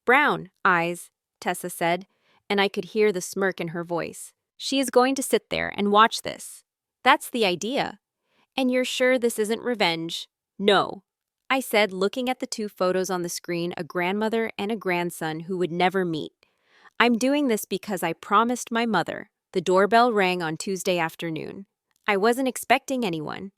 Brown eyes, Tessa said, and I could hear the smirk in her voice. She is going to sit there and watch this. That's the idea. And you're sure this isn't revenge? No, I said, looking at the 2 photos on the screen, a grandmother and a grandson who would never meet. I'm doing this because I promised my mother. The doorbell rang on Tuesday afternoon. I wasn't expecting anyone.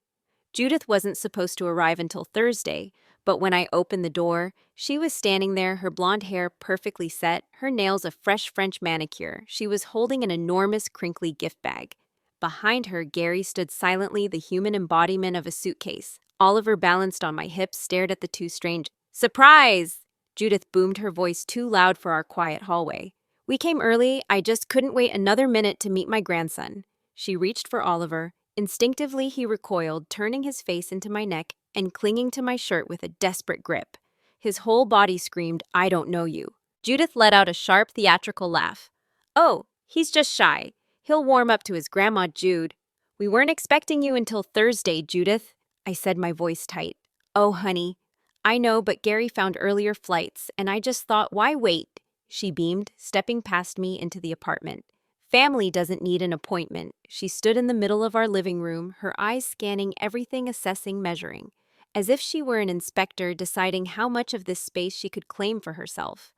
Judith wasn't supposed to arrive until Thursday, but when I opened the door, she was standing there, her blonde hair perfectly set, her nails a fresh French manicure. She was holding an enormous crinkly gift bag. Behind her, Gary stood silently, the human embodiment of a suitcase. Oliver, balanced on my hips, stared at the 2 strangers. Surprise! Judith boomed, her voice too loud for our quiet hallway. We came early. I just couldn't wait another minute to meet my grandson. She reached for Oliver. Instinctively, he recoiled, turning his face into my neck and clinging to my shirt with a desperate grip. His whole body screamed, I don't know you. Judith let out a sharp, theatrical laugh. Oh, he's just shy. He'll warm up to his Grandma Jude. We weren't expecting you until Thursday, Judith, I said, my voice tight. Oh, honey. I know, but Gary found earlier flights, and I just thought, why wait? She beamed, stepping past me into the apartment. Family doesn't need an appointment. She stood in the middle of our living room, her eyes scanning everything, assessing, measuring, as if she were an inspector deciding how much of this space she could claim for herself.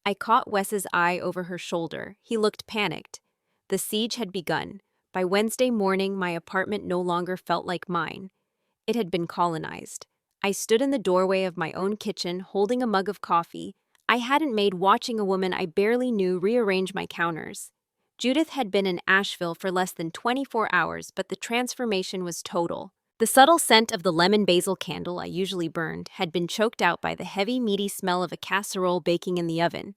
I caught Wes's eye over her shoulder. He looked panicked. The siege had begun. By Wednesday morning, my apartment no longer felt like mine. It had been colonized. I stood in the doorway of my own kitchen, holding a mug of coffee I hadn't made, watching a woman I barely knew rearrange my counters. Judith had been in Asheville for less than 24 hours, but the transformation was total. The subtle scent of the lemon basil candle I usually burned had been choked out by the heavy, meaty smell of a casserole baking in the oven.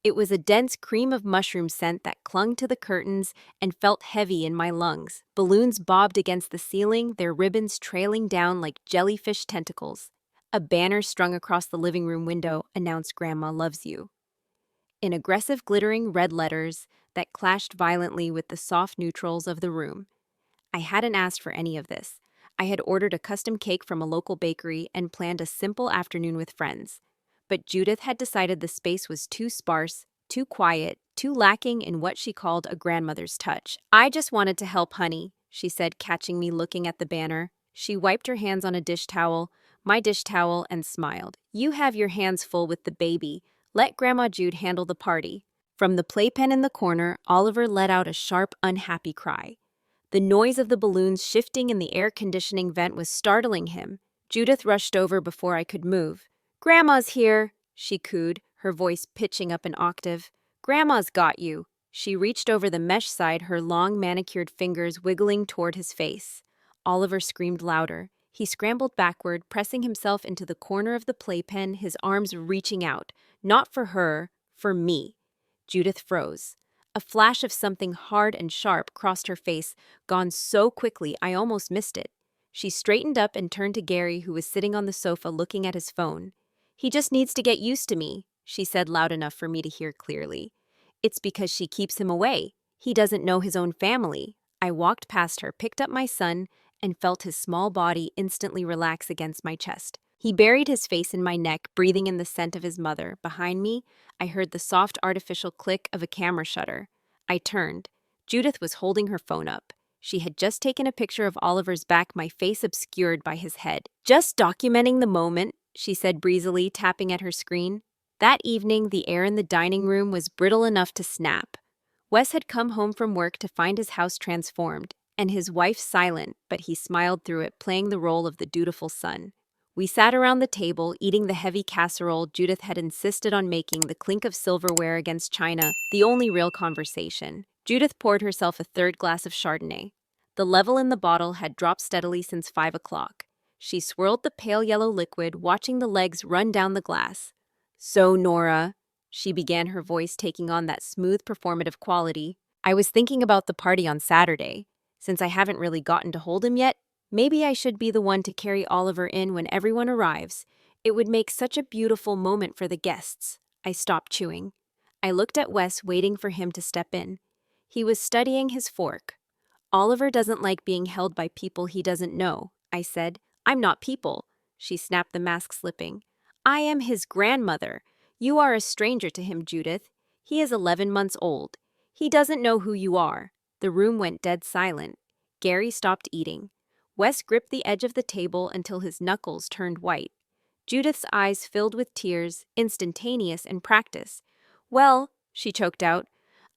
It was a dense cream of mushroom scent that clung to the curtains and felt heavy in my lungs. Balloons bobbed against the ceiling, their ribbons trailing down like jellyfish tentacles. A banner strung across the living room window announced Grandma loves you. In aggressive, glittering red letters that clashed violently with the soft neutrals of the room. I hadn't asked for any of this. I had ordered a custom cake from a local bakery and planned a simple afternoon with friends. But Judith had decided the space was too sparse, too quiet, too lacking in what she called a grandmother's touch. I just wanted to help, honey, she said, catching me looking at the banner. She wiped her hands on a dish towel, my dish towel, and smiled. You have your hands full with the baby. Let Grandma Jude handle the party. From the playpen in the corner, Oliver let out a sharp, unhappy cry. The noise of the balloons shifting in the air conditioning vent was startling him. Judith rushed over before I could move. Grandma's here, she cooed, her voice pitching up an octave. Grandma's got you. She reached over the mesh side, her long manicured fingers wiggling toward his face. Oliver screamed louder. He scrambled backward, pressing himself into the corner of the playpen, his arms reaching out. Not for her, for me. Judith froze. A flash of something hard and sharp crossed her face, gone so quickly I almost missed it. She straightened up and turned to Gary, who was sitting on the sofa looking at his phone. "He just needs to get used to me," she said loud enough for me to hear clearly. "It's because she keeps him away. He doesn't know his own family." I walked past her, picked up my son, and felt his small body instantly relax against my chest. He buried his face in my neck, breathing in the scent of his mother. Behind me, I heard the soft artificial click of a camera shutter. I turned. Judith was holding her phone up. She had just taken a picture of Oliver's back, my face obscured by his head. "Just documenting the moment," she said breezily, tapping at her screen. That evening, the air in the dining room was brittle enough to snap. Wes had come home from work to find his house transformed, and his wife silent, but he smiled through it, playing the role of the dutiful son. We sat around the table, eating the heavy casserole Judith had insisted on making, the clink of silverware against china, the only real conversation. Judith poured herself a third glass of Chardonnay. The level in the bottle had dropped steadily since 5 o'clock. She swirled the pale yellow liquid, watching the legs run down the glass. "So, Nora," she began, her voice taking on that smooth performative quality, "I was thinking about the party on Saturday. Since I haven't really gotten to hold him yet, maybe I should be the one to carry Oliver in when everyone arrives. It would make such a beautiful moment for the guests." I stopped chewing. I looked at Wes, waiting for him to step in. He was studying his fork. "Oliver doesn't like being held by people he doesn't know," I said. "I'm not people," she snapped, the mask slipping. "I am his grandmother. You are a stranger to him, Judith. He is 11 months old. He doesn't know who you are." The room went dead silent. Gary stopped eating. Wes gripped the edge of the table until his knuckles turned white. Judith's eyes filled with tears, instantaneous in practice. "Well," she choked out,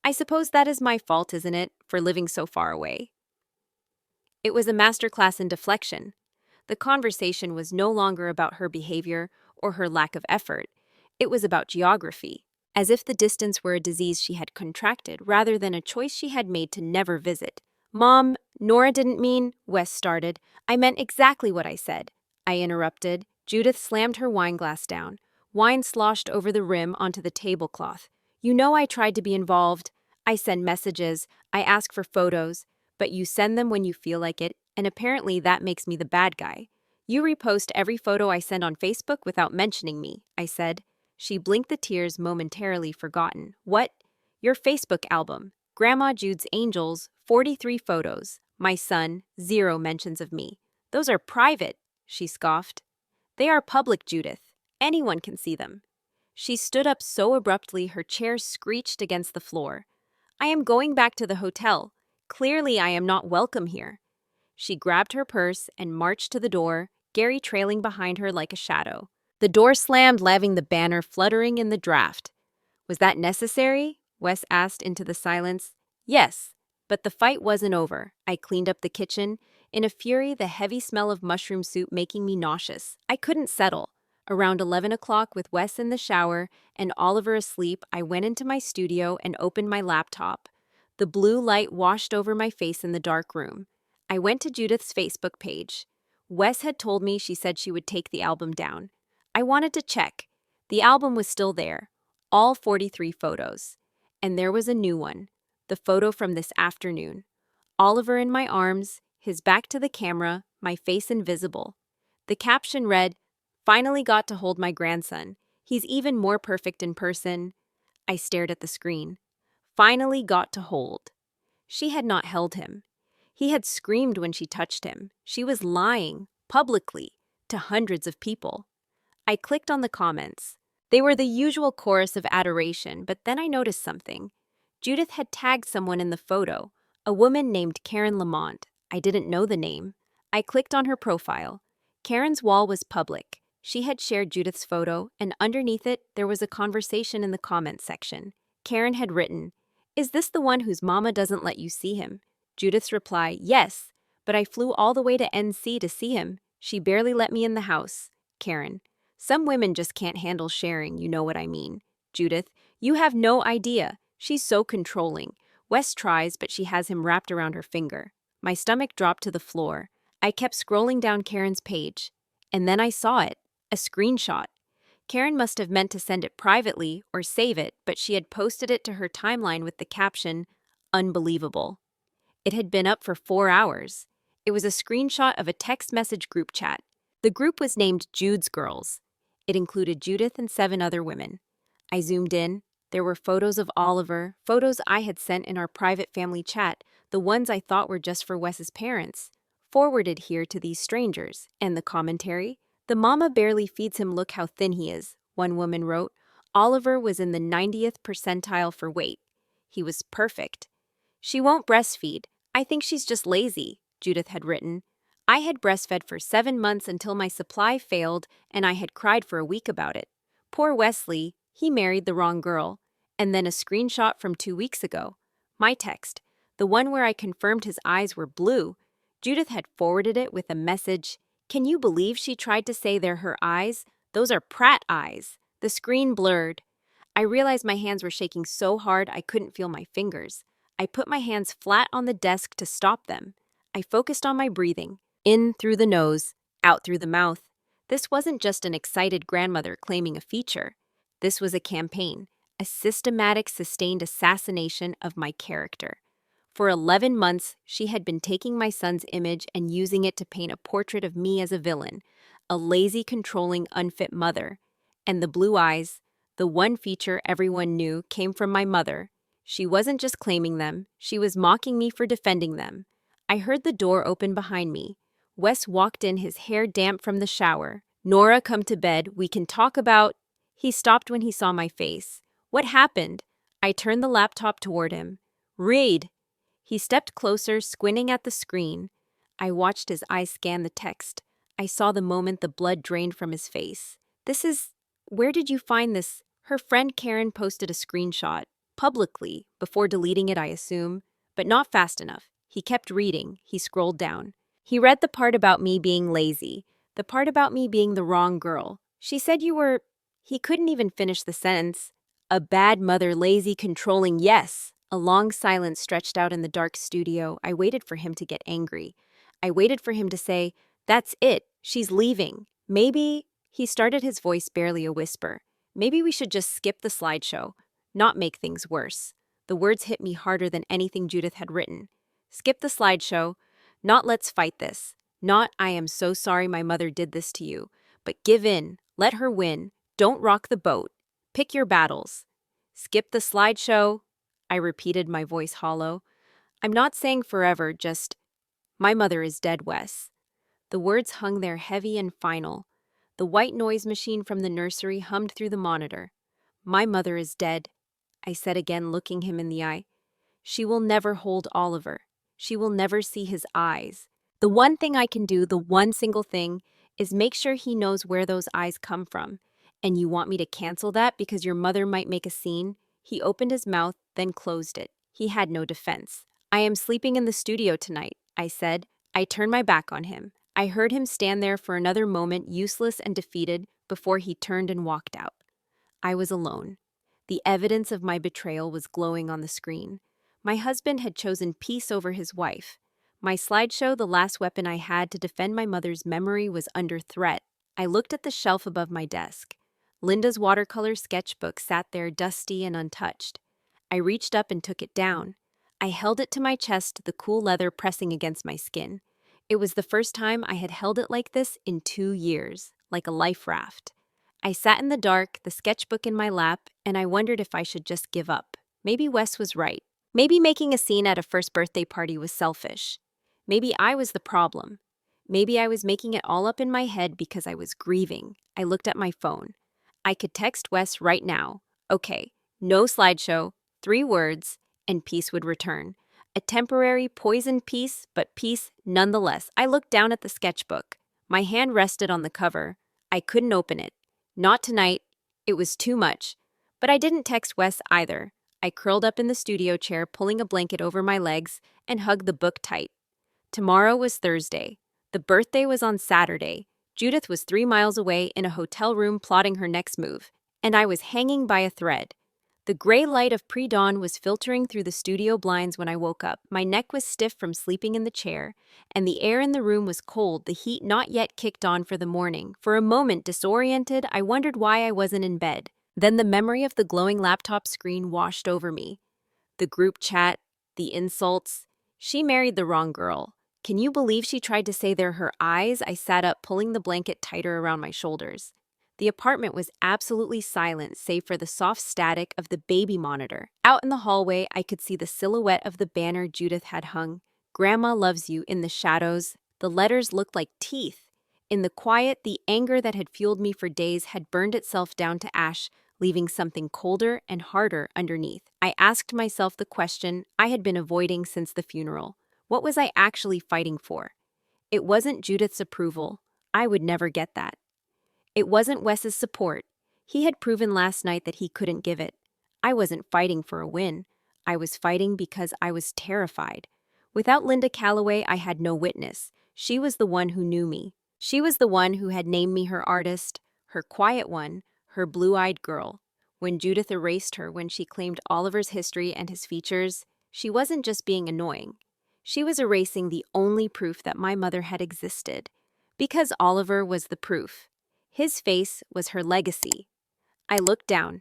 "I suppose that is my fault, isn't it, for living so far away?" It was a masterclass in deflection. The conversation was no longer about her behavior or her lack of effort. It was about geography, as if the distance were a disease she had contracted rather than a choice she had made to never visit. "Mom, Nora didn't mean," Wes started. "I meant exactly what I said," I interrupted. Judith slammed her wine glass down. Wine sloshed over the rim onto the tablecloth. "You know I tried to be involved. I send messages, I ask for photos, but you send them when you feel like it, and apparently that makes me the bad guy. You repost every photo I send on Facebook without mentioning me," I said. She blinked, the tears momentarily forgotten. "What?" "Your Facebook album. Grandma Jude's Angels, 43 photos. My son, 0 mentions of me." "Those are private," she scoffed. "They are public, Judith. Anyone can see them." She stood up so abruptly her chair screeched against the floor. "I am going back to the hotel. Clearly I am not welcome here." She grabbed her purse and marched to the door, Gary trailing behind her like a shadow. The door slammed, leaving the banner fluttering in the draft. "Was that necessary?" Wes asked into the silence. "Yes, but the fight wasn't over." I cleaned up the kitchen. In a fury, the heavy smell of mushroom soup making me nauseous. I couldn't settle. Around 11 o'clock, with Wes in the shower and Oliver asleep, I went into my studio and opened my laptop. The blue light washed over my face in the dark room. I went to Judith's Facebook page. Wes had told me she said she would take the album down. I wanted to check. The album was still there, all 43 photos. And there was a new one, the photo from this afternoon. Oliver in my arms, his back to the camera, my face invisible. The caption read, "Finally got to hold my grandson. He's even more perfect in person." I stared at the screen. Finally got to hold. She had not held him. He had screamed when she touched him. She was lying, publicly, to hundreds of people. I clicked on the comments. They were the usual chorus of adoration, but then I noticed something. Judith had tagged someone in the photo, a woman named Karen Lamont. I didn't know the name. I clicked on her profile. Karen's wall was public. She had shared Judith's photo, and underneath it, there was a conversation in the comments section. Karen had written, "Is this the one whose mama doesn't let you see him?" Judith's reply, "Yes, but I flew all the way to NC to see him. She barely let me in the house." Karen, "Some women just can't handle sharing, you know what I mean." Judith, "You have no idea. She's so controlling. Wes tries, but she has him wrapped around her finger." My stomach dropped to the floor. I kept scrolling down Karen's page. And then I saw it, a screenshot. Karen must have meant to send it privately or save it, but she had posted it to her timeline with the caption, "Unbelievable." It had been up for 4 hours. It was a screenshot of a text message group chat. The group was named Jude's Girls. It included Judith and 7 other women. I zoomed in. There were photos of Oliver, photos I had sent in our private family chat, the ones I thought were just for Wes's parents, forwarded here to these strangers. And the commentary? "The mama barely feeds him, look how thin he is," one woman wrote. Oliver was in the 90th percentile for weight. He was perfect. "She won't breastfeed. I think she's just lazy," Judith had written. I had breastfed for 7 months until my supply failed, and I had cried for a week about it. Poor Wesley, he married the wrong girl. And then a screenshot from 2 weeks ago. My text, the one where I confirmed his eyes were blue. Judith had forwarded it with a message. "Can you believe she tried to say they're her eyes? Those are Pratt eyes." The screen blurred. I realized my hands were shaking so hard I couldn't feel my fingers. I put my hands flat on the desk to stop them. I focused on my breathing. In through the nose, out through the mouth. This wasn't just an excited grandmother claiming a feature. This was a campaign, a systematic, sustained assassination of my character. For 11 months, she had been taking my son's image and using it to paint a portrait of me as a villain, a lazy, controlling, unfit mother. And the blue eyes, the one feature everyone knew, came from my mother. She wasn't just claiming them, she was mocking me for defending them. I heard the door open behind me. Wes walked in, his hair damp from the shower. "Nora, come to bed. We can talk about—" He stopped when he saw my face. "What happened?" I turned the laptop toward him. "Read." He stepped closer, squinting at the screen. I watched his eyes scan the text. I saw the moment the blood drained from his face. "This is— Where did you find this?" Her friend Karen posted a screenshot. Publicly, before deleting it, I assume. But not fast enough. He kept reading. He scrolled down. He read the part about me being lazy, the part about me being the wrong girl. "She said you were—" He couldn't even finish the sentence. "A bad mother, lazy, controlling, yes." A long silence stretched out in the dark studio. I waited for him to get angry. I waited for him to say, "That's it. She's leaving. Maybe—" He started, his voice barely a whisper. "Maybe we should just skip the slideshow, not make things worse." The words hit me harder than anything Judith had written. Skip the slideshow, not let's fight this, not I am so sorry my mother did this to you, but give in, let her win, don't rock the boat, pick your battles. Skip the slideshow, I repeated, my voice hollow. I'm not saying forever, just, my mother is dead, Wes. The words hung there heavy and final. The white noise machine from the nursery hummed through the monitor. My mother is dead, I said again, looking him in the eye. She will never hold Oliver. She will never see his eyes. The one thing I can do, the one single thing, is make sure he knows where those eyes come from. And you want me to cancel that because your mother might make a scene? He opened his mouth, then closed it. He had no defense. I am sleeping in the studio tonight, I said. I turned my back on him. I heard him stand there for another moment, useless and defeated, before he turned and walked out. I was alone. The evidence of my betrayal was glowing on the screen. My husband had chosen peace over his wife. My slideshow, the last weapon I had to defend my mother's memory, was under threat. I looked at the shelf above my desk. Linda's watercolor sketchbook sat there, dusty and untouched. I reached up and took it down. I held it to my chest, the cool leather pressing against my skin. It was the first time I had held it like this in 2 years, like a life raft. I sat in the dark, the sketchbook in my lap, and I wondered if I should just give up. Maybe Wes was right. Maybe making a scene at a first birthday party was selfish. Maybe I was the problem. Maybe I was making it all up in my head because I was grieving. I looked at my phone. I could text Wes right now. Okay, no slideshow, 3 words, and peace would return. A temporary, poisoned peace, but peace nonetheless. I looked down at the sketchbook. My hand rested on the cover. I couldn't open it. Not tonight. It was too much. But I didn't text Wes either. I curled up in the studio chair, pulling a blanket over my legs, and hugged the book tight. Tomorrow was Thursday. The birthday was on Saturday. Judith was 3 miles away in a hotel room plotting her next move, and I was hanging by a thread. The gray light of pre-dawn was filtering through the studio blinds when I woke up. My neck was stiff from sleeping in the chair, and the air in the room was cold, the heat not yet kicked on for the morning. For a moment, disoriented, I wondered why I wasn't in bed. Then the memory of the glowing laptop screen washed over me. The group chat, the insults. She married the wrong girl. Can you believe she tried to say they're her eyes? I sat up, pulling the blanket tighter around my shoulders. The apartment was absolutely silent, save for the soft static of the baby monitor. Out in the hallway, I could see the silhouette of the banner Judith had hung. Grandma loves you in the shadows. The letters looked like teeth. In the quiet, the anger that had fueled me for days had burned itself down to ash, leaving something colder and harder underneath. I asked myself the question I had been avoiding since the funeral. What was I actually fighting for? It wasn't Judith's approval. I would never get that. It wasn't Wes's support. He had proven last night that he couldn't give it. I wasn't fighting for a win. I was fighting because I was terrified. Without Linda Calloway, I had no witness. She was the one who knew me. She was the one who had named me her artist, her quiet one, her blue-eyed girl. When Judith erased her, when she claimed Oliver's history and his features, she wasn't just being annoying. She was erasing the only proof that my mother had existed. Because Oliver was the proof. His face was her legacy. I looked down.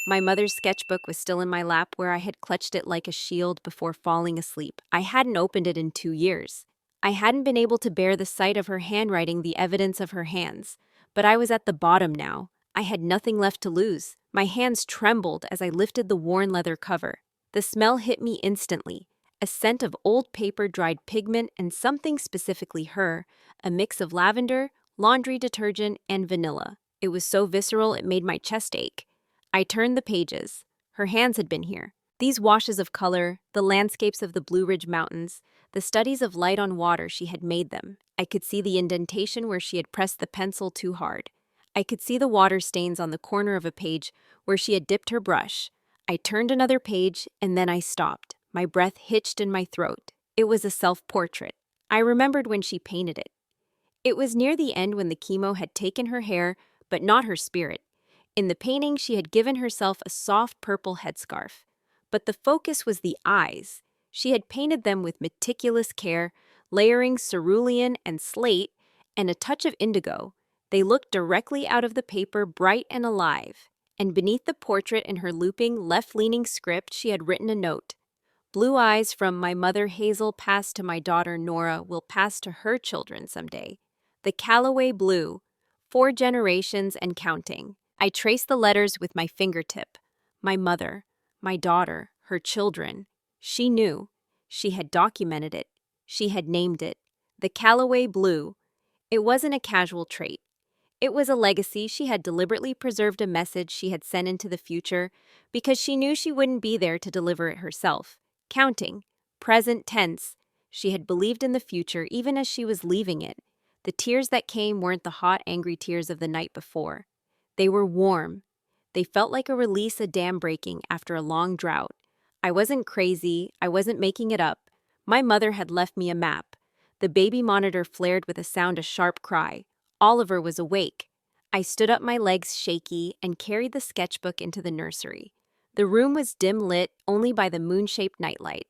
My mother's sketchbook was still in my lap where I had clutched it like a shield before falling asleep. I hadn't opened it in 2 years. I hadn't been able to bear the sight of her handwriting, the evidence of her hands. But I was at the bottom now. I had nothing left to lose. My hands trembled as I lifted the worn leather cover. The smell hit me instantly. A scent of old paper, dried pigment, and something specifically her, a mix of lavender, laundry detergent, and vanilla. It was so visceral it made my chest ache. I turned the pages. Her hands had been here. These washes of color, the landscapes of the Blue Ridge Mountains, the studies of light on water, she had made them. I could see the indentation where she had pressed the pencil too hard. I could see the water stains on the corner of a page where she had dipped her brush. I turned another page, and then I stopped. My breath hitched in my throat. It was a self-portrait. I remembered when she painted it. It was near the end when the chemo had taken her hair, but not her spirit. In the painting, she had given herself a soft purple headscarf. But the focus was the eyes. She had painted them with meticulous care, layering cerulean and slate and a touch of indigo. They looked directly out of the paper, bright and alive. And beneath the portrait in her looping, left-leaning script, she had written a note. Blue eyes from my mother Hazel passed to my daughter Nora will pass to her children someday. The Calloway Blue, 4 generations and counting. I traced the letters with my fingertip. My mother, my daughter, her children. She knew. She had documented it. She had named it. The Calloway Blue. It wasn't a casual trait. It was a legacy. She had deliberately preserved a message she had sent into the future because she knew she wouldn't be there to deliver it herself. Counting. Present tense. She had believed in the future even as she was leaving it. The tears that came weren't the hot, angry tears of the night before. They were warm. They felt like a release, a dam breaking after a long drought. I wasn't crazy. I wasn't making it up. My mother had left me a map. The baby monitor flared with a sound, a sharp cry. Oliver was awake. I stood up, my legs shaky, and carried the sketchbook into the nursery. The room was dim lit only by the moon-shaped nightlight.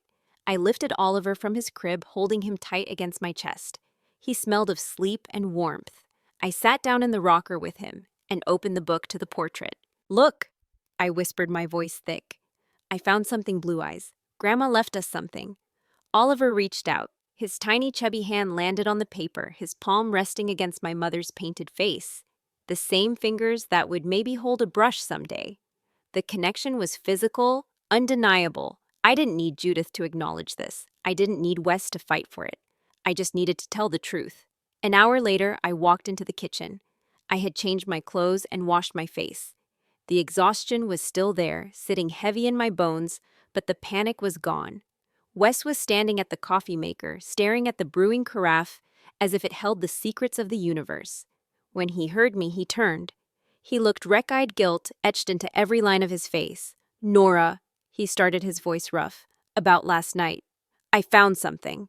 I lifted Oliver from his crib, holding him tight against my chest. He smelled of sleep and warmth. I sat down in the rocker with him and opened the book to the portrait. Look, I whispered, my voice thick. I found something, Blue Eyes. Grandma left us something. Oliver reached out. His tiny chubby hand landed on the paper, his palm resting against my mother's painted face. The same fingers that would maybe hold a brush someday. The connection was physical, undeniable. I didn't need Judith to acknowledge this. I didn't need Wes to fight for it. I just needed to tell the truth. An hour later, I walked into the kitchen. I had changed my clothes and washed my face. The exhaustion was still there, sitting heavy in my bones, but the panic was gone. Wes was standing at the coffee maker, staring at the brewing carafe as if it held the secrets of the universe. When he heard me, he turned. He looked wreck-eyed, guilt etched into every line of his face. Nora, he started, his voice rough, about last night. I found something.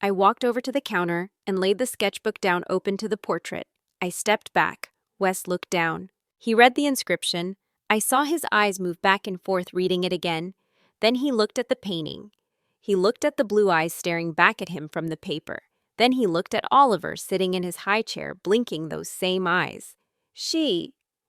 I walked over to the counter and laid the sketchbook down, open to the portrait. I stepped back. Wes looked down. He read the inscription, I saw his eyes move back and forth reading it again. Then he looked at the painting. He looked at the blue eyes staring back at him from the paper. Then he looked at Oliver sitting in his high chair, blinking those same eyes.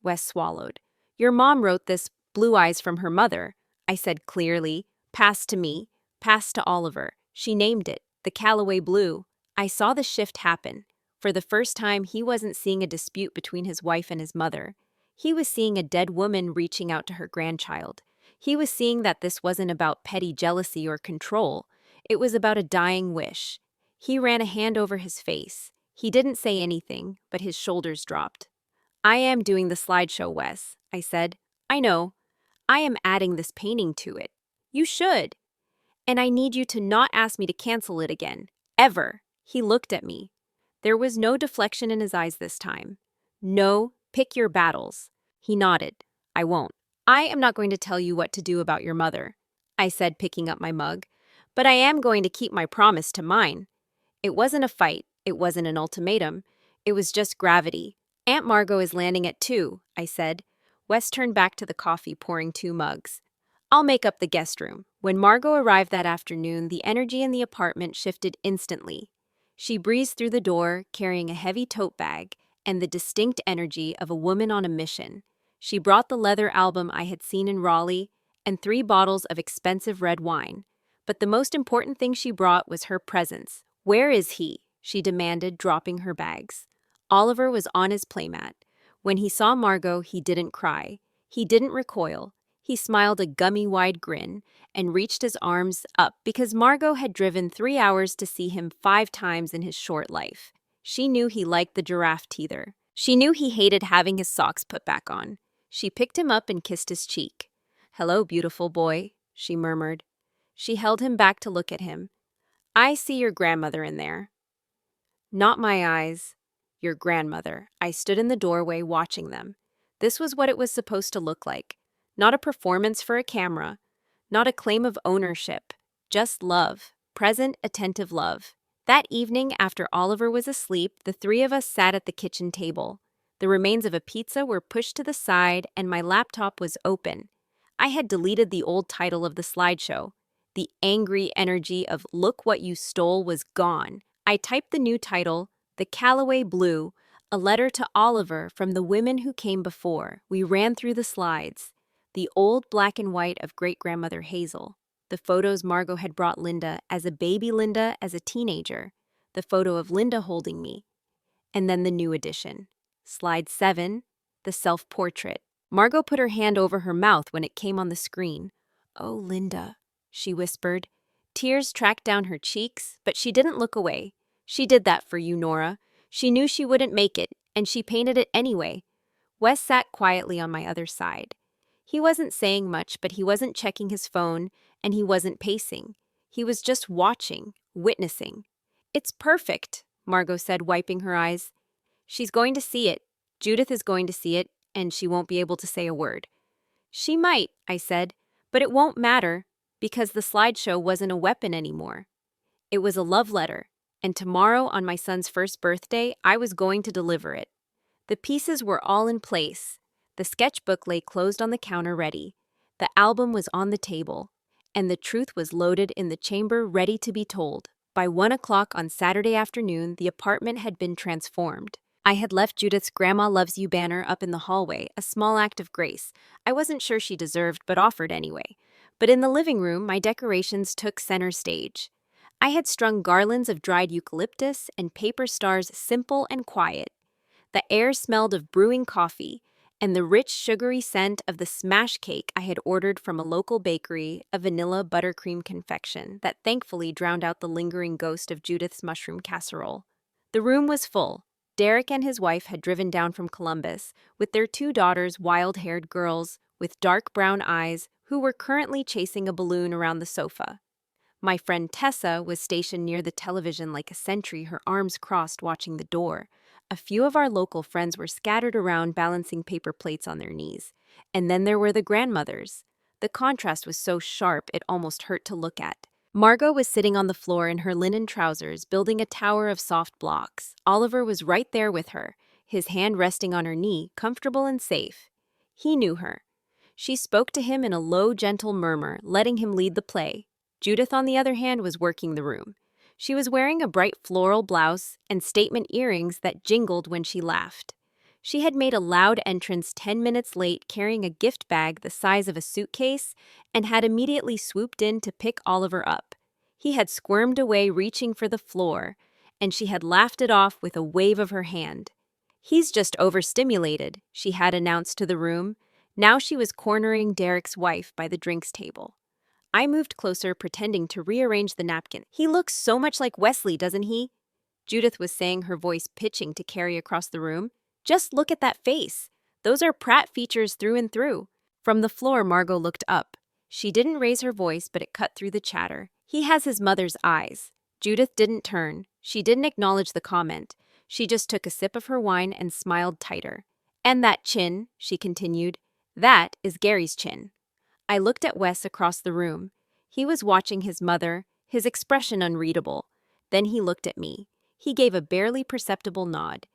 Wes swallowed. Your mom wrote this, blue eyes from her mother, I said clearly. Pass to me, pass to Oliver. She named it, the Callaway Blue. I saw the shift happen. For the first time, he wasn't seeing a dispute between his wife and his mother. He was seeing a dead woman reaching out to her grandchild. He was seeing that this wasn't about petty jealousy or control. It was about a dying wish. He ran a hand over his face. He didn't say anything, but his shoulders dropped. I am doing the slideshow, Wes, I said. I know. I am adding this painting to it. You should. And I need you to not ask me to cancel it again. Ever. He looked at me. There was no deflection in his eyes this time. No, pick your battles. He nodded. I won't. I am not going to tell you what to do about your mother, I said, picking up my mug. But I am going to keep my promise to mine. It wasn't a fight. It wasn't an ultimatum. It was just gravity. Aunt Margot is landing at 2, I said. Wes turned back to the coffee, pouring 2 mugs. I'll make up the guest room. When Margot arrived that afternoon, the energy in the apartment shifted instantly. She breezed through the door, carrying a heavy tote bag and the distinct energy of a woman on a mission. She brought the leather album I had seen in Raleigh and 3 bottles of expensive red wine. But the most important thing she brought was her presence. Where is he? She demanded, dropping her bags. Oliver was on his playmat. When he saw Margot, he didn't cry. He didn't recoil. He smiled a gummy-wide grin and reached his arms up because Margot had driven 3 hours to see him 5 times in his short life. She knew he liked the giraffe teether. She knew he hated having his socks put back on. She picked him up and kissed his cheek. "Hello, beautiful boy," she murmured. She held him back to look at him. "I see your grandmother in there." "Not my eyes. Your grandmother." I stood in the doorway watching them. This was what it was supposed to look like. Not a performance for a camera. Not a claim of ownership. Just love. Present, attentive love. That evening, after Oliver was asleep, the 3 of us sat at the kitchen table. The remains of a pizza were pushed to the side, and my laptop was open. I had deleted the old title of the slideshow. The angry energy of "Look What You Stole" was gone. I typed the new title, The Callaway Blue, a letter to Oliver from the women who came before. We ran through the slides. The old black and white of great-grandmother Hazel. The photos Margot had brought Linda, as a baby Linda, as a teenager. The photo of Linda holding me. And then the new edition. Slide 7, the self-portrait. Margot put her hand over her mouth when it came on the screen. "Oh, Linda," she whispered. Tears tracked down her cheeks, but she didn't look away. "She did that for you, Nora. She knew she wouldn't make it, and she painted it anyway." Wes sat quietly on my other side. He wasn't saying much, but he wasn't checking his phone, and he wasn't pacing. He was just watching, witnessing. "It's perfect," Margot said, wiping her eyes. "She's going to see it. Judith is going to see it, and she won't be able to say a word." "She might," I said, "but it won't matter, because the slideshow wasn't a weapon anymore. It was a love letter, and tomorrow, on my son's first birthday, I was going to deliver it." The pieces were all in place. The sketchbook lay closed on the counter ready. The album was on the table, and the truth was loaded in the chamber ready to be told. By 1 o'clock on Saturday afternoon, the apartment had been transformed. I had left Judith's "Grandma Loves You" banner up in the hallway, a small act of grace. I wasn't sure she deserved, but offered anyway. But in the living room, my decorations took center stage. I had strung garlands of dried eucalyptus and paper stars, simple and quiet. The air smelled of brewing coffee, and the rich, sugary scent of the smash cake I had ordered from a local bakery, a vanilla buttercream confection that thankfully drowned out the lingering ghost of Judith's mushroom casserole. The room was full. Derek and his wife had driven down from Columbus, with their 2 daughters, wild-haired girls with dark brown eyes, who were currently chasing a balloon around the sofa. My friend Tessa was stationed near the television like a sentry, her arms crossed, watching the door. A few of our local friends were scattered around, balancing paper plates on their knees. And then there were the grandmothers. The contrast was so sharp it almost hurt to look at. Margot was sitting on the floor in her linen trousers, building a tower of soft blocks. Oliver was right there with her, his hand resting on her knee, comfortable and safe. He knew her. She spoke to him in a low, gentle murmur, letting him lead the play. Judith, on the other hand, was working the room. She was wearing a bright floral blouse and statement earrings that jingled when she laughed. She had made a loud entrance 10 minutes late carrying a gift bag the size of a suitcase and had immediately swooped in to pick Oliver up. He had squirmed away reaching for the floor, and she had laughed it off with a wave of her hand. "He's just overstimulated," she had announced to the room. Now she was cornering Derek's wife by the drinks table. I moved closer, pretending to rearrange the napkin. "He looks so much like Wesley, doesn't he?" Judith was saying, her voice pitching to carry across the room. "Just look at that face. Those are Pratt features through and through." From the floor, Margot looked up. She didn't raise her voice, but it cut through the chatter. "He has his mother's eyes." Judith didn't turn. She didn't acknowledge the comment. She just took a sip of her wine and smiled tighter. "And that chin," she continued. "That is Gary's chin." I looked at Wes across the room. He was watching his mother, his expression unreadable. Then he looked at me. He gave a barely perceptible nod.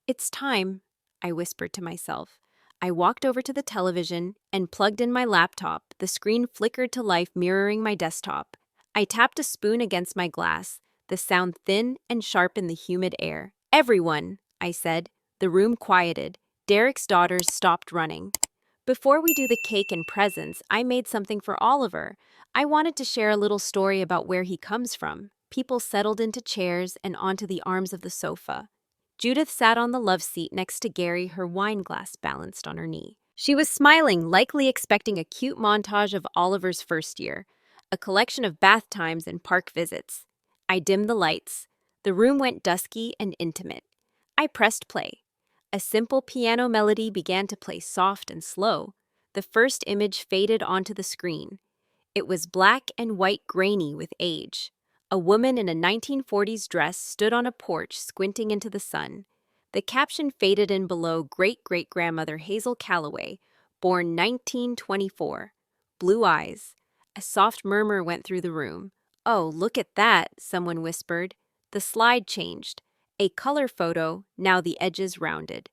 "It's time," I whispered to myself. I walked over to the television and plugged in my laptop. The screen flickered to life, mirroring my desktop. I tapped a spoon against my glass, the sound thin and sharp in the humid air. "Everyone," I said. The room quieted. Derek's daughters stopped running. "Before we do the cake and presents, I made something for Oliver. I wanted to share a little story about where he comes from." People settled into chairs and onto the arms of the sofa. Judith sat on the love seat next to Gary, her wine glass balanced on her knee. She was smiling, likely expecting a cute montage of Oliver's first year, a collection of bath times and park visits. I dimmed the lights. The room went dusky and intimate. I pressed play. A simple piano melody began to play soft and slow. The first image faded onto the screen. It was black and white, grainy with age. A woman in a 1940s dress stood on a porch, squinting into the sun. The caption faded in below: "Great-great-grandmother Hazel Calloway, born 1924. Blue eyes." A soft murmur went through the room. "Oh, look at that," someone whispered. The slide changed. A color photo, now the edges rounded.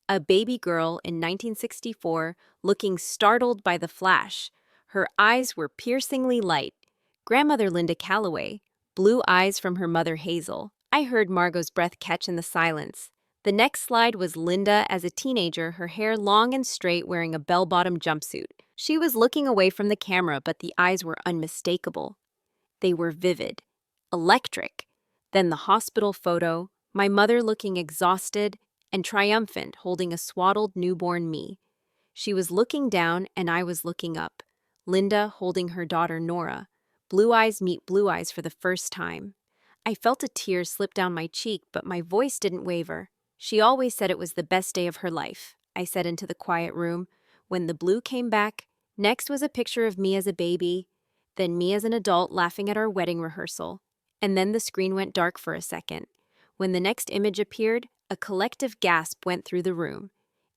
A baby girl in 1964, looking startled by the flash. Her eyes were piercingly light. Grandmother Linda Calloway. Blue eyes from her mother Hazel. I heard Margot's breath catch in the silence. The next slide was Linda as a teenager, her hair long and straight, wearing a bell-bottom jumpsuit. She was looking away from the camera, but the eyes were unmistakable. They were vivid, electric. Then the hospital photo, my mother looking exhausted and triumphant, holding a swaddled newborn me. She was looking down and I was looking up. Linda holding her daughter Nora. Blue eyes meet blue eyes for the first time. I felt a tear slip down my cheek, but my voice didn't waver. "She always said it was the best day of her life," I said into the quiet room. When the blue came back, next was a picture of me as a baby, then me as an adult laughing at our wedding rehearsal. And then the screen went dark for a second. When the next image appeared, a collective gasp went through the room.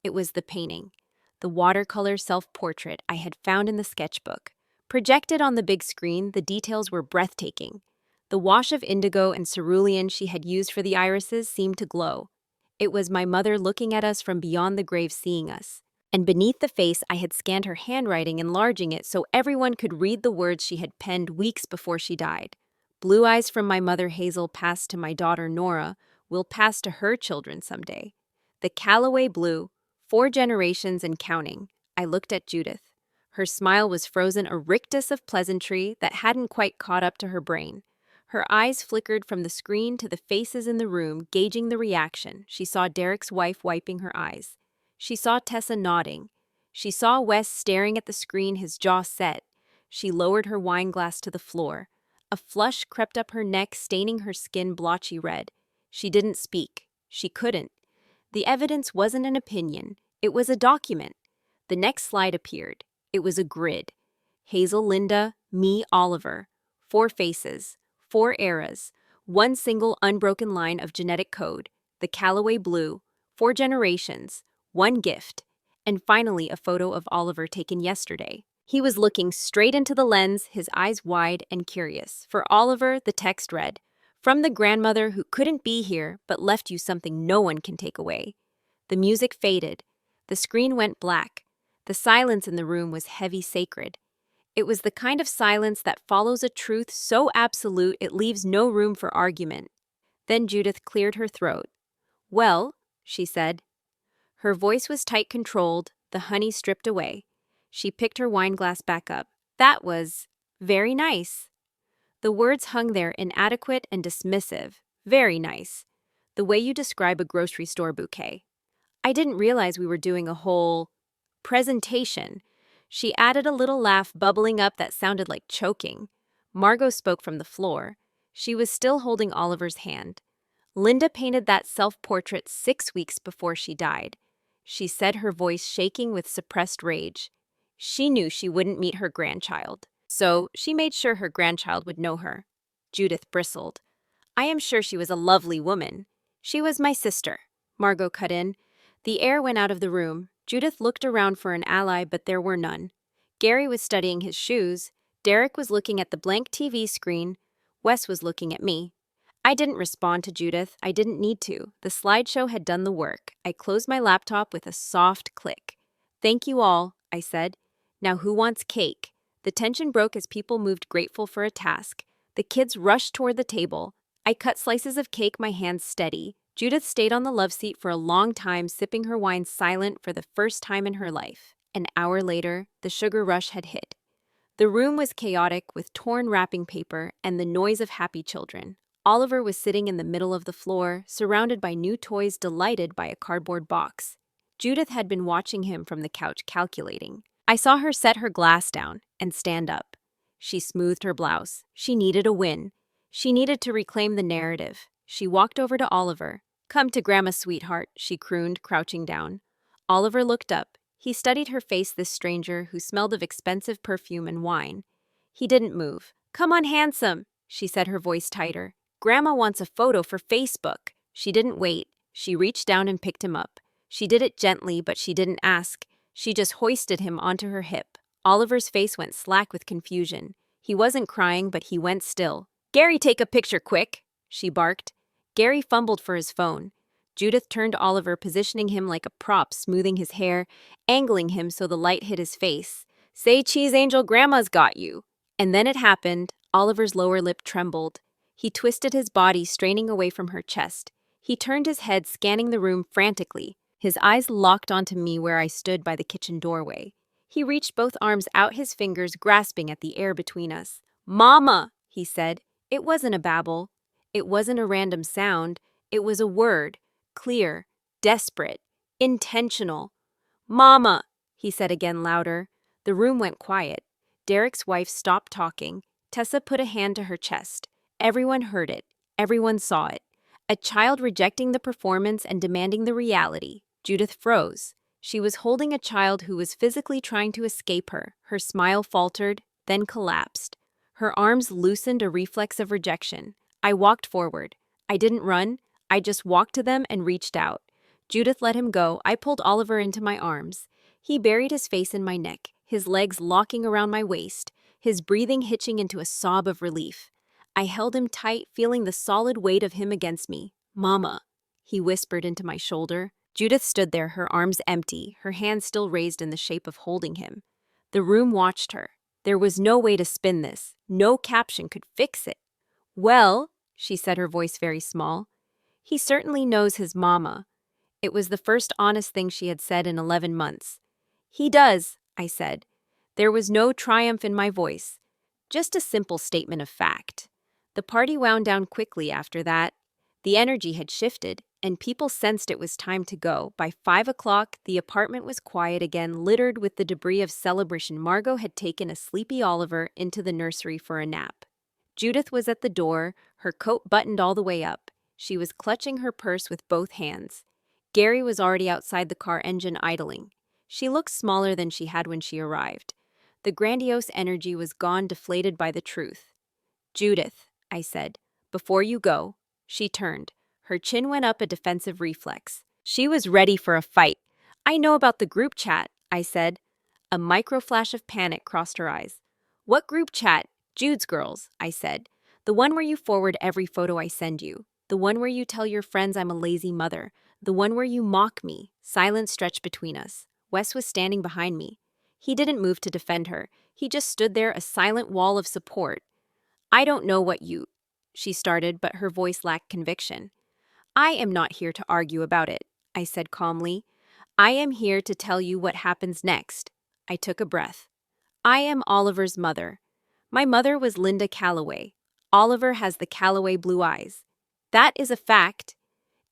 It was the painting, the watercolor self-portrait I had found in the sketchbook. Projected on the big screen, the details were breathtaking. The wash of indigo and cerulean she had used for the irises seemed to glow. It was my mother looking at us from beyond the grave, seeing us. And beneath the face, I had scanned her handwriting, enlarging it so everyone could read the words she had penned weeks before she died. "Blue eyes from my mother Hazel passed to my daughter Nora, will pass to her children someday." The Calloway blue, 4 generations and counting. I looked at Judith. Her smile was frozen, a rictus of pleasantry that hadn't quite caught up to her brain. Her eyes flickered from the screen to the faces in the room, gauging the reaction. She saw Derek's wife wiping her eyes. She saw Tessa nodding. She saw Wes staring at the screen, his jaw set. She lowered her wine glass to the floor. A flush crept up her neck, staining her skin blotchy red. She didn't speak. She couldn't. The evidence wasn't an opinion. It was a document. The next slide appeared. It was a grid. Hazel, Linda, me, Oliver. 4 faces, 4 eras, 1 single unbroken line of genetic code. The Calloway blue, 4 generations, 1 gift, and finally a photo of Oliver taken yesterday. He was looking straight into the lens, his eyes wide and curious. For Oliver, the text read, "From the grandmother who couldn't be here but left you something no one can take away." The music faded. The screen went black. The silence in the room was heavy sacred. It was the kind of silence that follows a truth so absolute it leaves no room for argument. Then Judith cleared her throat. "Well," she said. Her voice was tight controlled, the honey stripped away. She picked her wineglass back up. "That was very nice." The words hung there inadequate and dismissive. Very nice. The way you describe a grocery store bouquet. I didn't realize we were doing a whole presentation. She added a little laugh bubbling up that sounded like choking. Margot spoke from the floor. She was still holding Oliver's hand. "Linda painted that self-portrait 6 weeks before she died," she said, her voice shaking with suppressed rage. "She knew she wouldn't meet her grandchild, so she made sure her grandchild would know her." Judith bristled. "I am sure she was a lovely woman." "She was my sister," Margot cut in. The air went out of the room. Judith looked around for an ally, but there were none. Gary was studying his shoes. Derek was looking at the blank TV screen. Wes was looking at me. I didn't respond to Judith. I didn't need to. The slideshow had done the work. I closed my laptop with a soft click. "Thank you all," I said. "Now who wants cake?" The tension broke as people moved, grateful for a task. The kids rushed toward the table. I cut slices of cake, my hands steady. Judith stayed on the love seat for a long time, sipping her wine silent for the first time in her life. An hour later, the sugar rush had hit. The room was chaotic, with torn wrapping paper and the noise of happy children. Oliver was sitting in the middle of the floor, surrounded by new toys, delighted by a cardboard box. Judith had been watching him from the couch, calculating. I saw her set her glass down and stand up. She smoothed her blouse. She needed a win. She needed to reclaim the narrative. She walked over to Oliver. "Come to Grandma, sweetheart," she crooned, crouching down. Oliver looked up. He studied her face, this stranger who smelled of expensive perfume and wine. He didn't move. "Come on, handsome," she said, her voice tighter. "Grandma wants a photo for Facebook." She didn't wait. She reached down and picked him up. She did it gently, but she didn't ask. She just hoisted him onto her hip. Oliver's face went slack with confusion. He wasn't crying, but he went still. "Gary, take a picture, quick," she barked. Gary fumbled for his phone. Judith turned to Oliver, positioning him like a prop, smoothing his hair, angling him so the light hit his face. "Say cheese, Angel, Grandma's got you." And then it happened. Oliver's lower lip trembled. He twisted his body, straining away from her chest. He turned his head, scanning the room frantically. His eyes locked onto me where I stood by the kitchen doorway. He reached both arms out, his fingers grasping at the air between us. "Mama," he said. It wasn't a babble. It wasn't a random sound. It was a word. Clear, desperate, intentional. "Mama," he said again, louder. The room went quiet. Derek's wife stopped talking. Tessa put a hand to her chest. Everyone heard it. Everyone saw it. A child rejecting the performance and demanding the reality. Judith froze. She was holding a child who was physically trying to escape her. Her smile faltered, then collapsed. Her arms loosened, a reflex of rejection. I walked forward. I didn't run. I just walked to them and reached out. Judith let him go. I pulled Oliver into my arms. He buried his face in my neck, his legs locking around my waist, his breathing hitching into a sob of relief. I held him tight, feeling the solid weight of him against me. "Mama," he whispered into my shoulder. Judith stood there, her arms empty, her hands still raised in the shape of holding him. The room watched her. There was no way to spin this. No caption could fix it. "Well," she said, her voice very small, "he certainly knows his mama." It was the first honest thing she had said in 11 months. "He does," I said. There was no triumph in my voice, just a simple statement of fact. The party wound down quickly after that. The energy had shifted, and people sensed it was time to go. By 5 o'clock, the apartment was quiet again, littered with the debris of celebration. Margot had taken a sleepy Oliver into the nursery for a nap. Judith was at the door, her coat buttoned all the way up. She was clutching her purse with both hands. Gary was already outside the car, engine idling. She looked smaller than she had when she arrived. The grandiose energy was gone, deflated by the truth. "Judith," I said, "before you go." She turned. Her chin went up, a defensive reflex. She was ready for a fight. "I know about the group chat," I said. A micro-flash of panic crossed her eyes. "What group chat?" "Jude's girls," I said. "The one where you forward every photo I send you. The one where you tell your friends I'm a lazy mother. The one where you mock me." Silence stretched between us. Wes was standing behind me. He didn't move to defend her. He just stood there, a silent wall of support. I don't know what you, she started, but her voice lacked conviction. I am not here to argue about it, I said calmly. I am here to tell you what happens next. I took a breath. I am Oliver's mother. My mother was Linda Calloway. Oliver has the Calloway blue eyes. That is a fact.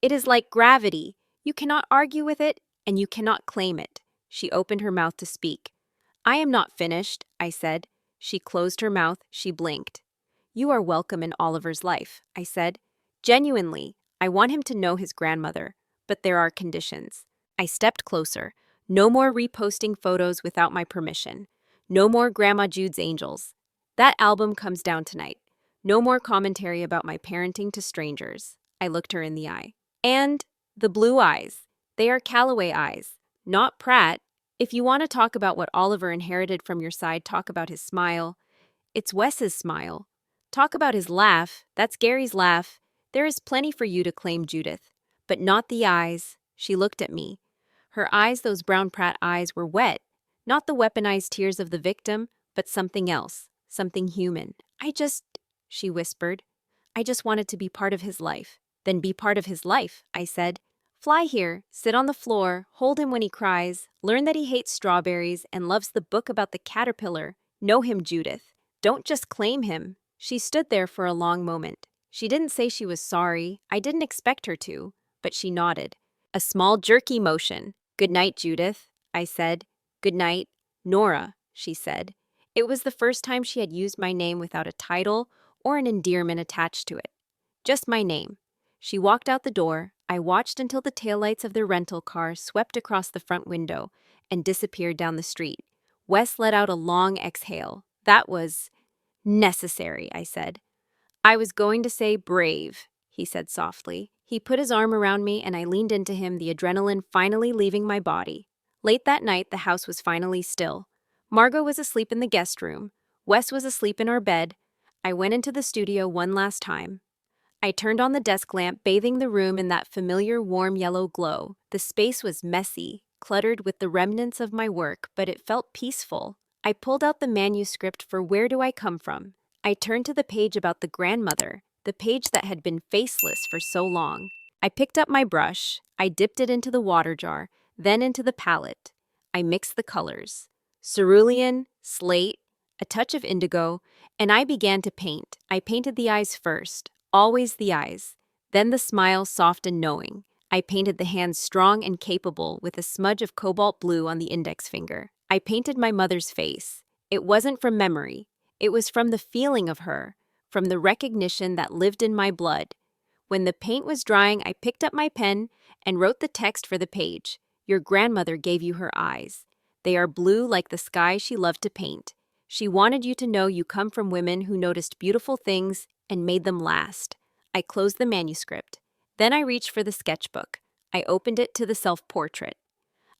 It is like gravity. You cannot argue with it, and you cannot claim it. She opened her mouth to speak. I am not finished, I said. She closed her mouth, she blinked. You are welcome in Oliver's life, I said. Genuinely, I want him to know his grandmother, but there are conditions. I stepped closer. No more reposting photos without my permission. No more Grandma Jude's Angels. That album comes down tonight. No more commentary about my parenting to strangers. I looked her in the eye. And the blue eyes. They are Calloway eyes, not Pratt. If you want to talk about what Oliver inherited from your side, talk about his smile. It's Wes's smile. Talk about his laugh. That's Gary's laugh. There is plenty for you to claim, Judith. But not the eyes. She looked at me. Her eyes, those brown Pratt eyes, were wet. Not the weaponized tears of the victim, but something else. Something human. She whispered. I just wanted to be part of his life. Then be part of his life, I said. Fly here, sit on the floor, hold him when he cries, learn that he hates strawberries and loves the book about the caterpillar. Know him, Judith. Don't just claim him. She stood there for a long moment. She didn't say she was sorry. I didn't expect her to, but she nodded. A small jerky motion. Good night, Judith, I said. Good night, Nora, she said. It was the first time she had used my name without a title or an endearment attached to it. Just my name. She walked out the door. I watched until the taillights of their rental car swept across the front window and disappeared down the street. Wes let out a long exhale. That was necessary, I said. I was going to say brave, he said softly. He put his arm around me and I leaned into him, the adrenaline finally leaving my body. Late that night, the house was finally still. Margot was asleep in the guest room. Wes was asleep in our bed. I went into the studio one last time. I turned on the desk lamp, bathing the room in that familiar warm yellow glow. The space was messy, cluttered with the remnants of my work, but it felt peaceful. I pulled out the manuscript for Where Do I Come From? I turned to the page about the grandmother, the page that had been faceless for so long. I picked up my brush. I dipped it into the water jar, then into the palette. I mixed the colors. Cerulean, slate, a touch of indigo, and I began to paint. I painted the eyes first. Always the eyes. Then the smile, soft and knowing. I painted the hands strong and capable with a smudge of cobalt blue on the index finger. I painted my mother's face. It wasn't from memory. It was from the feeling of her, from the recognition that lived in my blood. When the paint was drying, I picked up my pen and wrote the text for the page. Your grandmother gave you her eyes. They are blue like the sky she loved to paint. She wanted you to know you come from women who noticed beautiful things and made them last. I closed the manuscript. Then I reached for the sketchbook. I opened it to the self-portrait.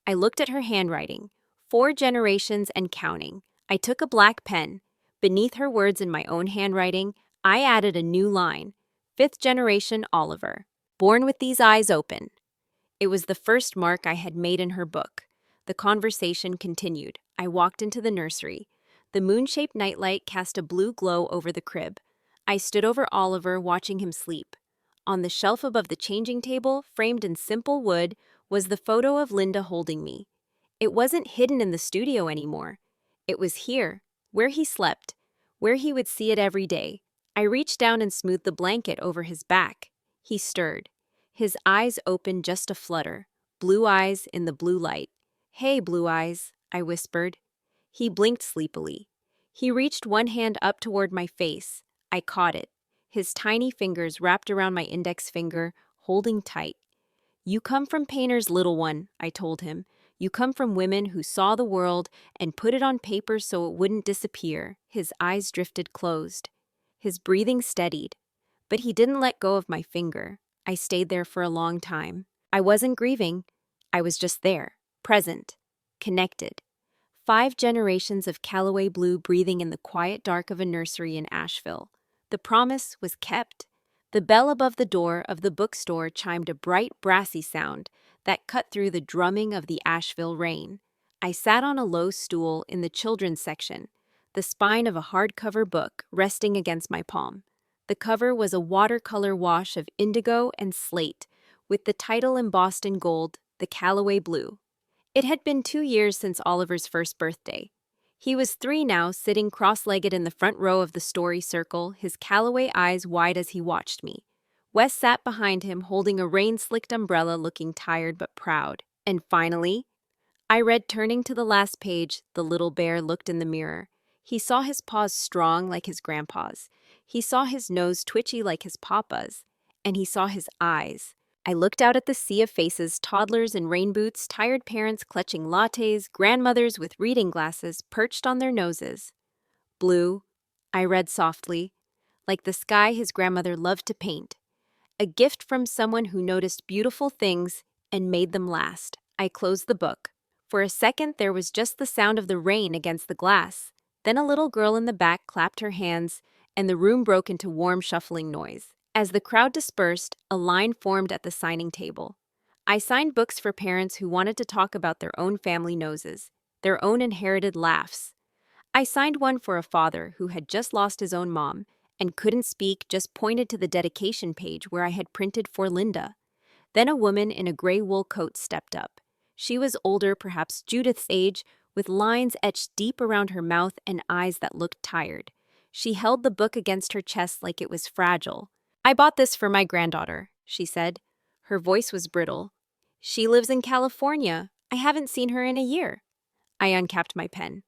I looked at her handwriting. 4 generations and counting. I took a black pen. Beneath her words in my own handwriting, I added a new line. 5th generation Oliver. Born with these eyes open. It was the first mark I had made in her book. The conversation continued. I walked into the nursery. The moon-shaped nightlight cast a blue glow over the crib. I stood over Oliver, watching him sleep. On the shelf above the changing table, framed in simple wood, was the photo of Linda holding me. It wasn't hidden in the studio anymore. It was here, where he slept, where he would see it every day. I reached down and smoothed the blanket over his back. He stirred. His eyes opened just a flutter. Blue eyes in the blue light. Hey, blue eyes, I whispered. He blinked sleepily. He reached one hand up toward my face. I caught it. His tiny fingers wrapped around my index finger, holding tight. You come from painters, little one, I told him. You come from women who saw the world and put it on paper so it wouldn't disappear. His eyes drifted closed. His breathing steadied. But he didn't let go of my finger. I stayed there for a long time. I wasn't grieving. I was just there, present, connected. 5 generations of Calloway blue breathing in the quiet dark of a nursery in Asheville. The promise was kept. The bell above the door of the bookstore chimed a bright, brassy sound that cut through the drumming of the Asheville rain. I sat on a low stool in the children's section, the spine of a hardcover book resting against my palm. The cover was a watercolor wash of indigo and slate, with the title embossed in gold, The Callaway Blue. It had been 2 years since Oliver's first birthday. He was 3 now, sitting cross-legged in the front row of the story circle, his Callaway eyes wide as he watched me. Wes sat behind him, holding a rain-slicked umbrella, looking tired but proud. And finally, I read, turning to the last page. The little bear looked in the mirror. He saw his paws strong like his grandpa's. He saw his nose twitchy like his papa's. And he saw his eyes. I looked out at the sea of faces, toddlers in rain boots, tired parents clutching lattes, grandmothers with reading glasses perched on their noses. Blue, I read softly, like the sky his grandmother loved to paint. A gift from someone who noticed beautiful things and made them last. I closed the book. For a second, there was just the sound of the rain against the glass. Then a little girl in the back clapped her hands, and the room broke into warm, shuffling noise. As the crowd dispersed, a line formed at the signing table. I signed books for parents who wanted to talk about their own family noses, their own inherited laughs. I signed one for a father who had just lost his own mom and couldn't speak, just pointed to the dedication page where I had printed for Linda. Then a woman in a gray wool coat stepped up. She was older, perhaps Judith's age, with lines etched deep around her mouth and eyes that looked tired. She held the book against her chest like it was fragile. "I bought this for my granddaughter," she said. Her voice was brittle. "She lives in California. I haven't seen her in a year." I uncapped my pen.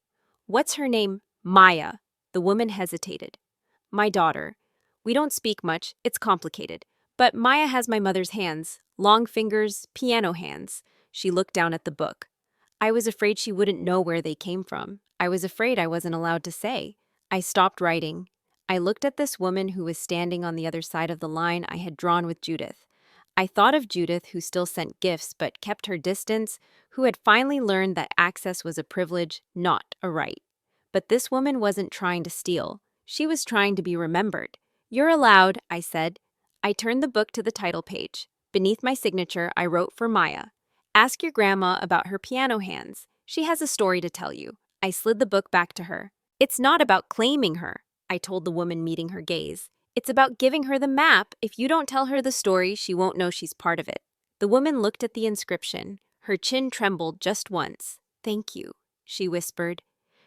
"What's her name?" "Maya." The woman hesitated. "My daughter. We don't speak much. It's complicated. But Maya has my mother's hands. Long fingers, piano hands." She looked down at the book. I was afraid she wouldn't know where they came from. I was afraid I wasn't allowed to say. I stopped writing. I looked at this woman who was standing on the other side of the line I had drawn with Judith. I thought of Judith, who still sent gifts but kept her distance, who had finally learned that access was a privilege, not a right. But this woman wasn't trying to steal. She was trying to be remembered. "You're allowed," I said. I turned the book to the title page. Beneath my signature, I wrote for Maya. "Ask your grandma about her piano hands. She has a story to tell you." I slid the book back to her. "It's not about claiming her," I told the woman, meeting her gaze. "It's about giving her the map. If you don't tell her the story, she won't know she's part of it." The woman looked at the inscription. Her chin trembled just once. "Thank you," she whispered.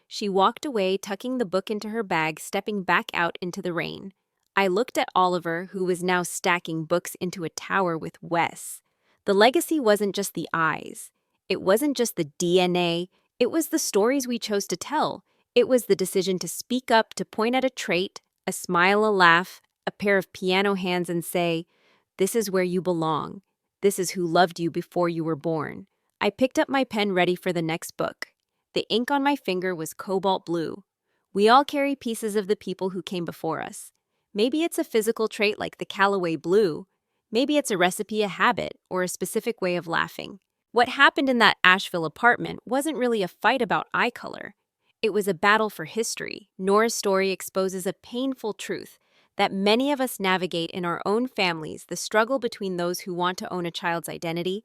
She walked away, tucking the book into her bag, stepping back out into the rain. I looked at Oliver, who was now stacking books into a tower with Wes. The legacy wasn't just the eyes. It wasn't just the DNA. It was the stories we chose to tell. It was the decision to speak up, to point at a trait, a smile, a laugh, a pair of piano hands, and say, "This is where you belong. This is who loved you before you were born." I picked up my pen, ready for the next book. The ink on my finger was cobalt blue. We all carry pieces of the people who came before us. Maybe it's a physical trait like the Callaway Blue. Maybe it's a recipe, a habit, or a specific way of laughing. What happened in that Asheville apartment wasn't really a fight about eye color. It was a battle for history. Nora's story exposes a painful truth that many of us navigate in our own families, the struggle between those who want to own a child's identity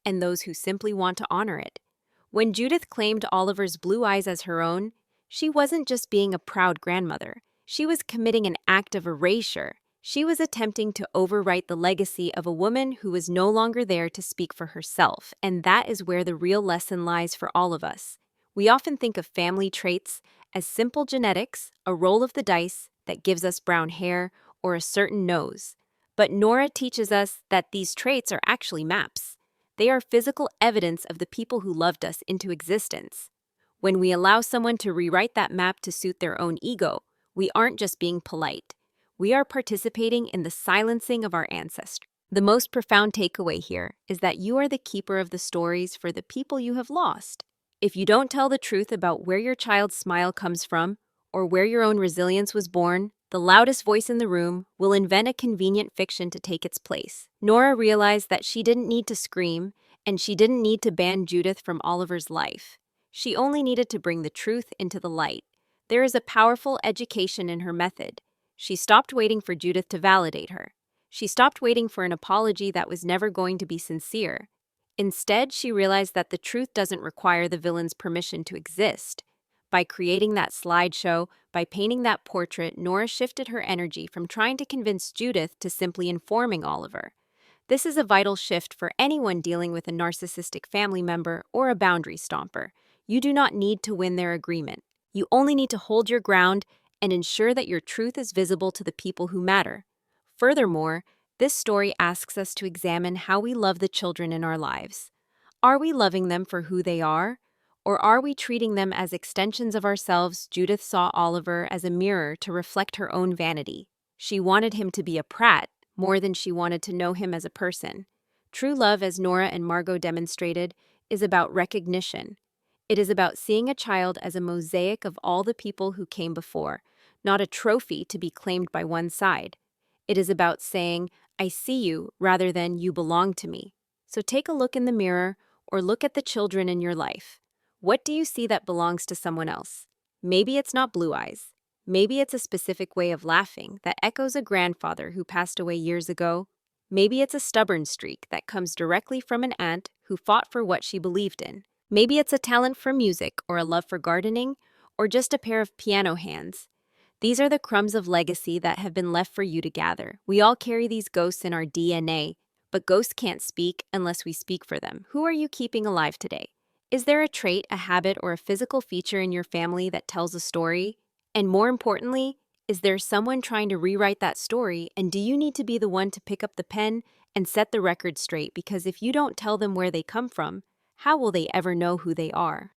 and those who simply want to honor it. When Judith claimed Oliver's blue eyes as her own, she wasn't just being a proud grandmother. She was committing an act of erasure. She was attempting to overwrite the legacy of a woman who was no longer there to speak for herself, and that is where the real lesson lies for all of us. We often think of family traits as simple genetics, a roll of the dice that gives us brown hair or a certain nose. But Nora teaches us that these traits are actually maps. They are physical evidence of the people who loved us into existence. When we allow someone to rewrite that map to suit their own ego, we aren't just being polite. We are participating in the silencing of our ancestors. The most profound takeaway here is that you are the keeper of the stories for the people you have lost. If you don't tell the truth about where your child's smile comes from, or where your own resilience was born, the loudest voice in the room will invent a convenient fiction to take its place. Nora realized that she didn't need to scream, and she didn't need to ban Judith from Oliver's life. She only needed to bring the truth into the light. There is a powerful education in her method. She stopped waiting for Judith to validate her. She stopped waiting for an apology that was never going to be sincere. Instead, she realized that the truth doesn't require the villain's permission to exist. By creating that slideshow, by painting that portrait, Nora shifted her energy from trying to convince Judith to simply informing Oliver. This is a vital shift for anyone dealing with a narcissistic family member or a boundary stomper. You do not need to win their agreement. You only need to hold your ground and ensure that your truth is visible to the people who matter. Furthermore, this story asks us to examine how we love the children in our lives. Are we loving them for who they are? Or are we treating them as extensions of ourselves? Judith saw Oliver as a mirror to reflect her own vanity. She wanted him to be a prat more than she wanted to know him as a person. True love, as Nora and Margot demonstrated, is about recognition. It is about seeing a child as a mosaic of all the people who came before, not a trophy to be claimed by one side. It is about saying, I see you, rather than you belong to me. So take a look in the mirror or look at the children in your life. What do you see that belongs to someone else? Maybe it's not blue eyes. Maybe it's a specific way of laughing that echoes a grandfather who passed away years ago. Maybe it's a stubborn streak that comes directly from an aunt who fought for what she believed in. Maybe it's a talent for music or a love for gardening or just a pair of piano hands. These are the crumbs of legacy that have been left for you to gather. We all carry these ghosts in our DNA, but ghosts can't speak unless we speak for them. Who are you keeping alive today? Is there a trait, a habit, or a physical feature in your family that tells a story? And more importantly, is there someone trying to rewrite that story, and do you need to be the one to pick up the pen and set the record straight? Because if you don't tell them where they come from, how will they ever know who they are?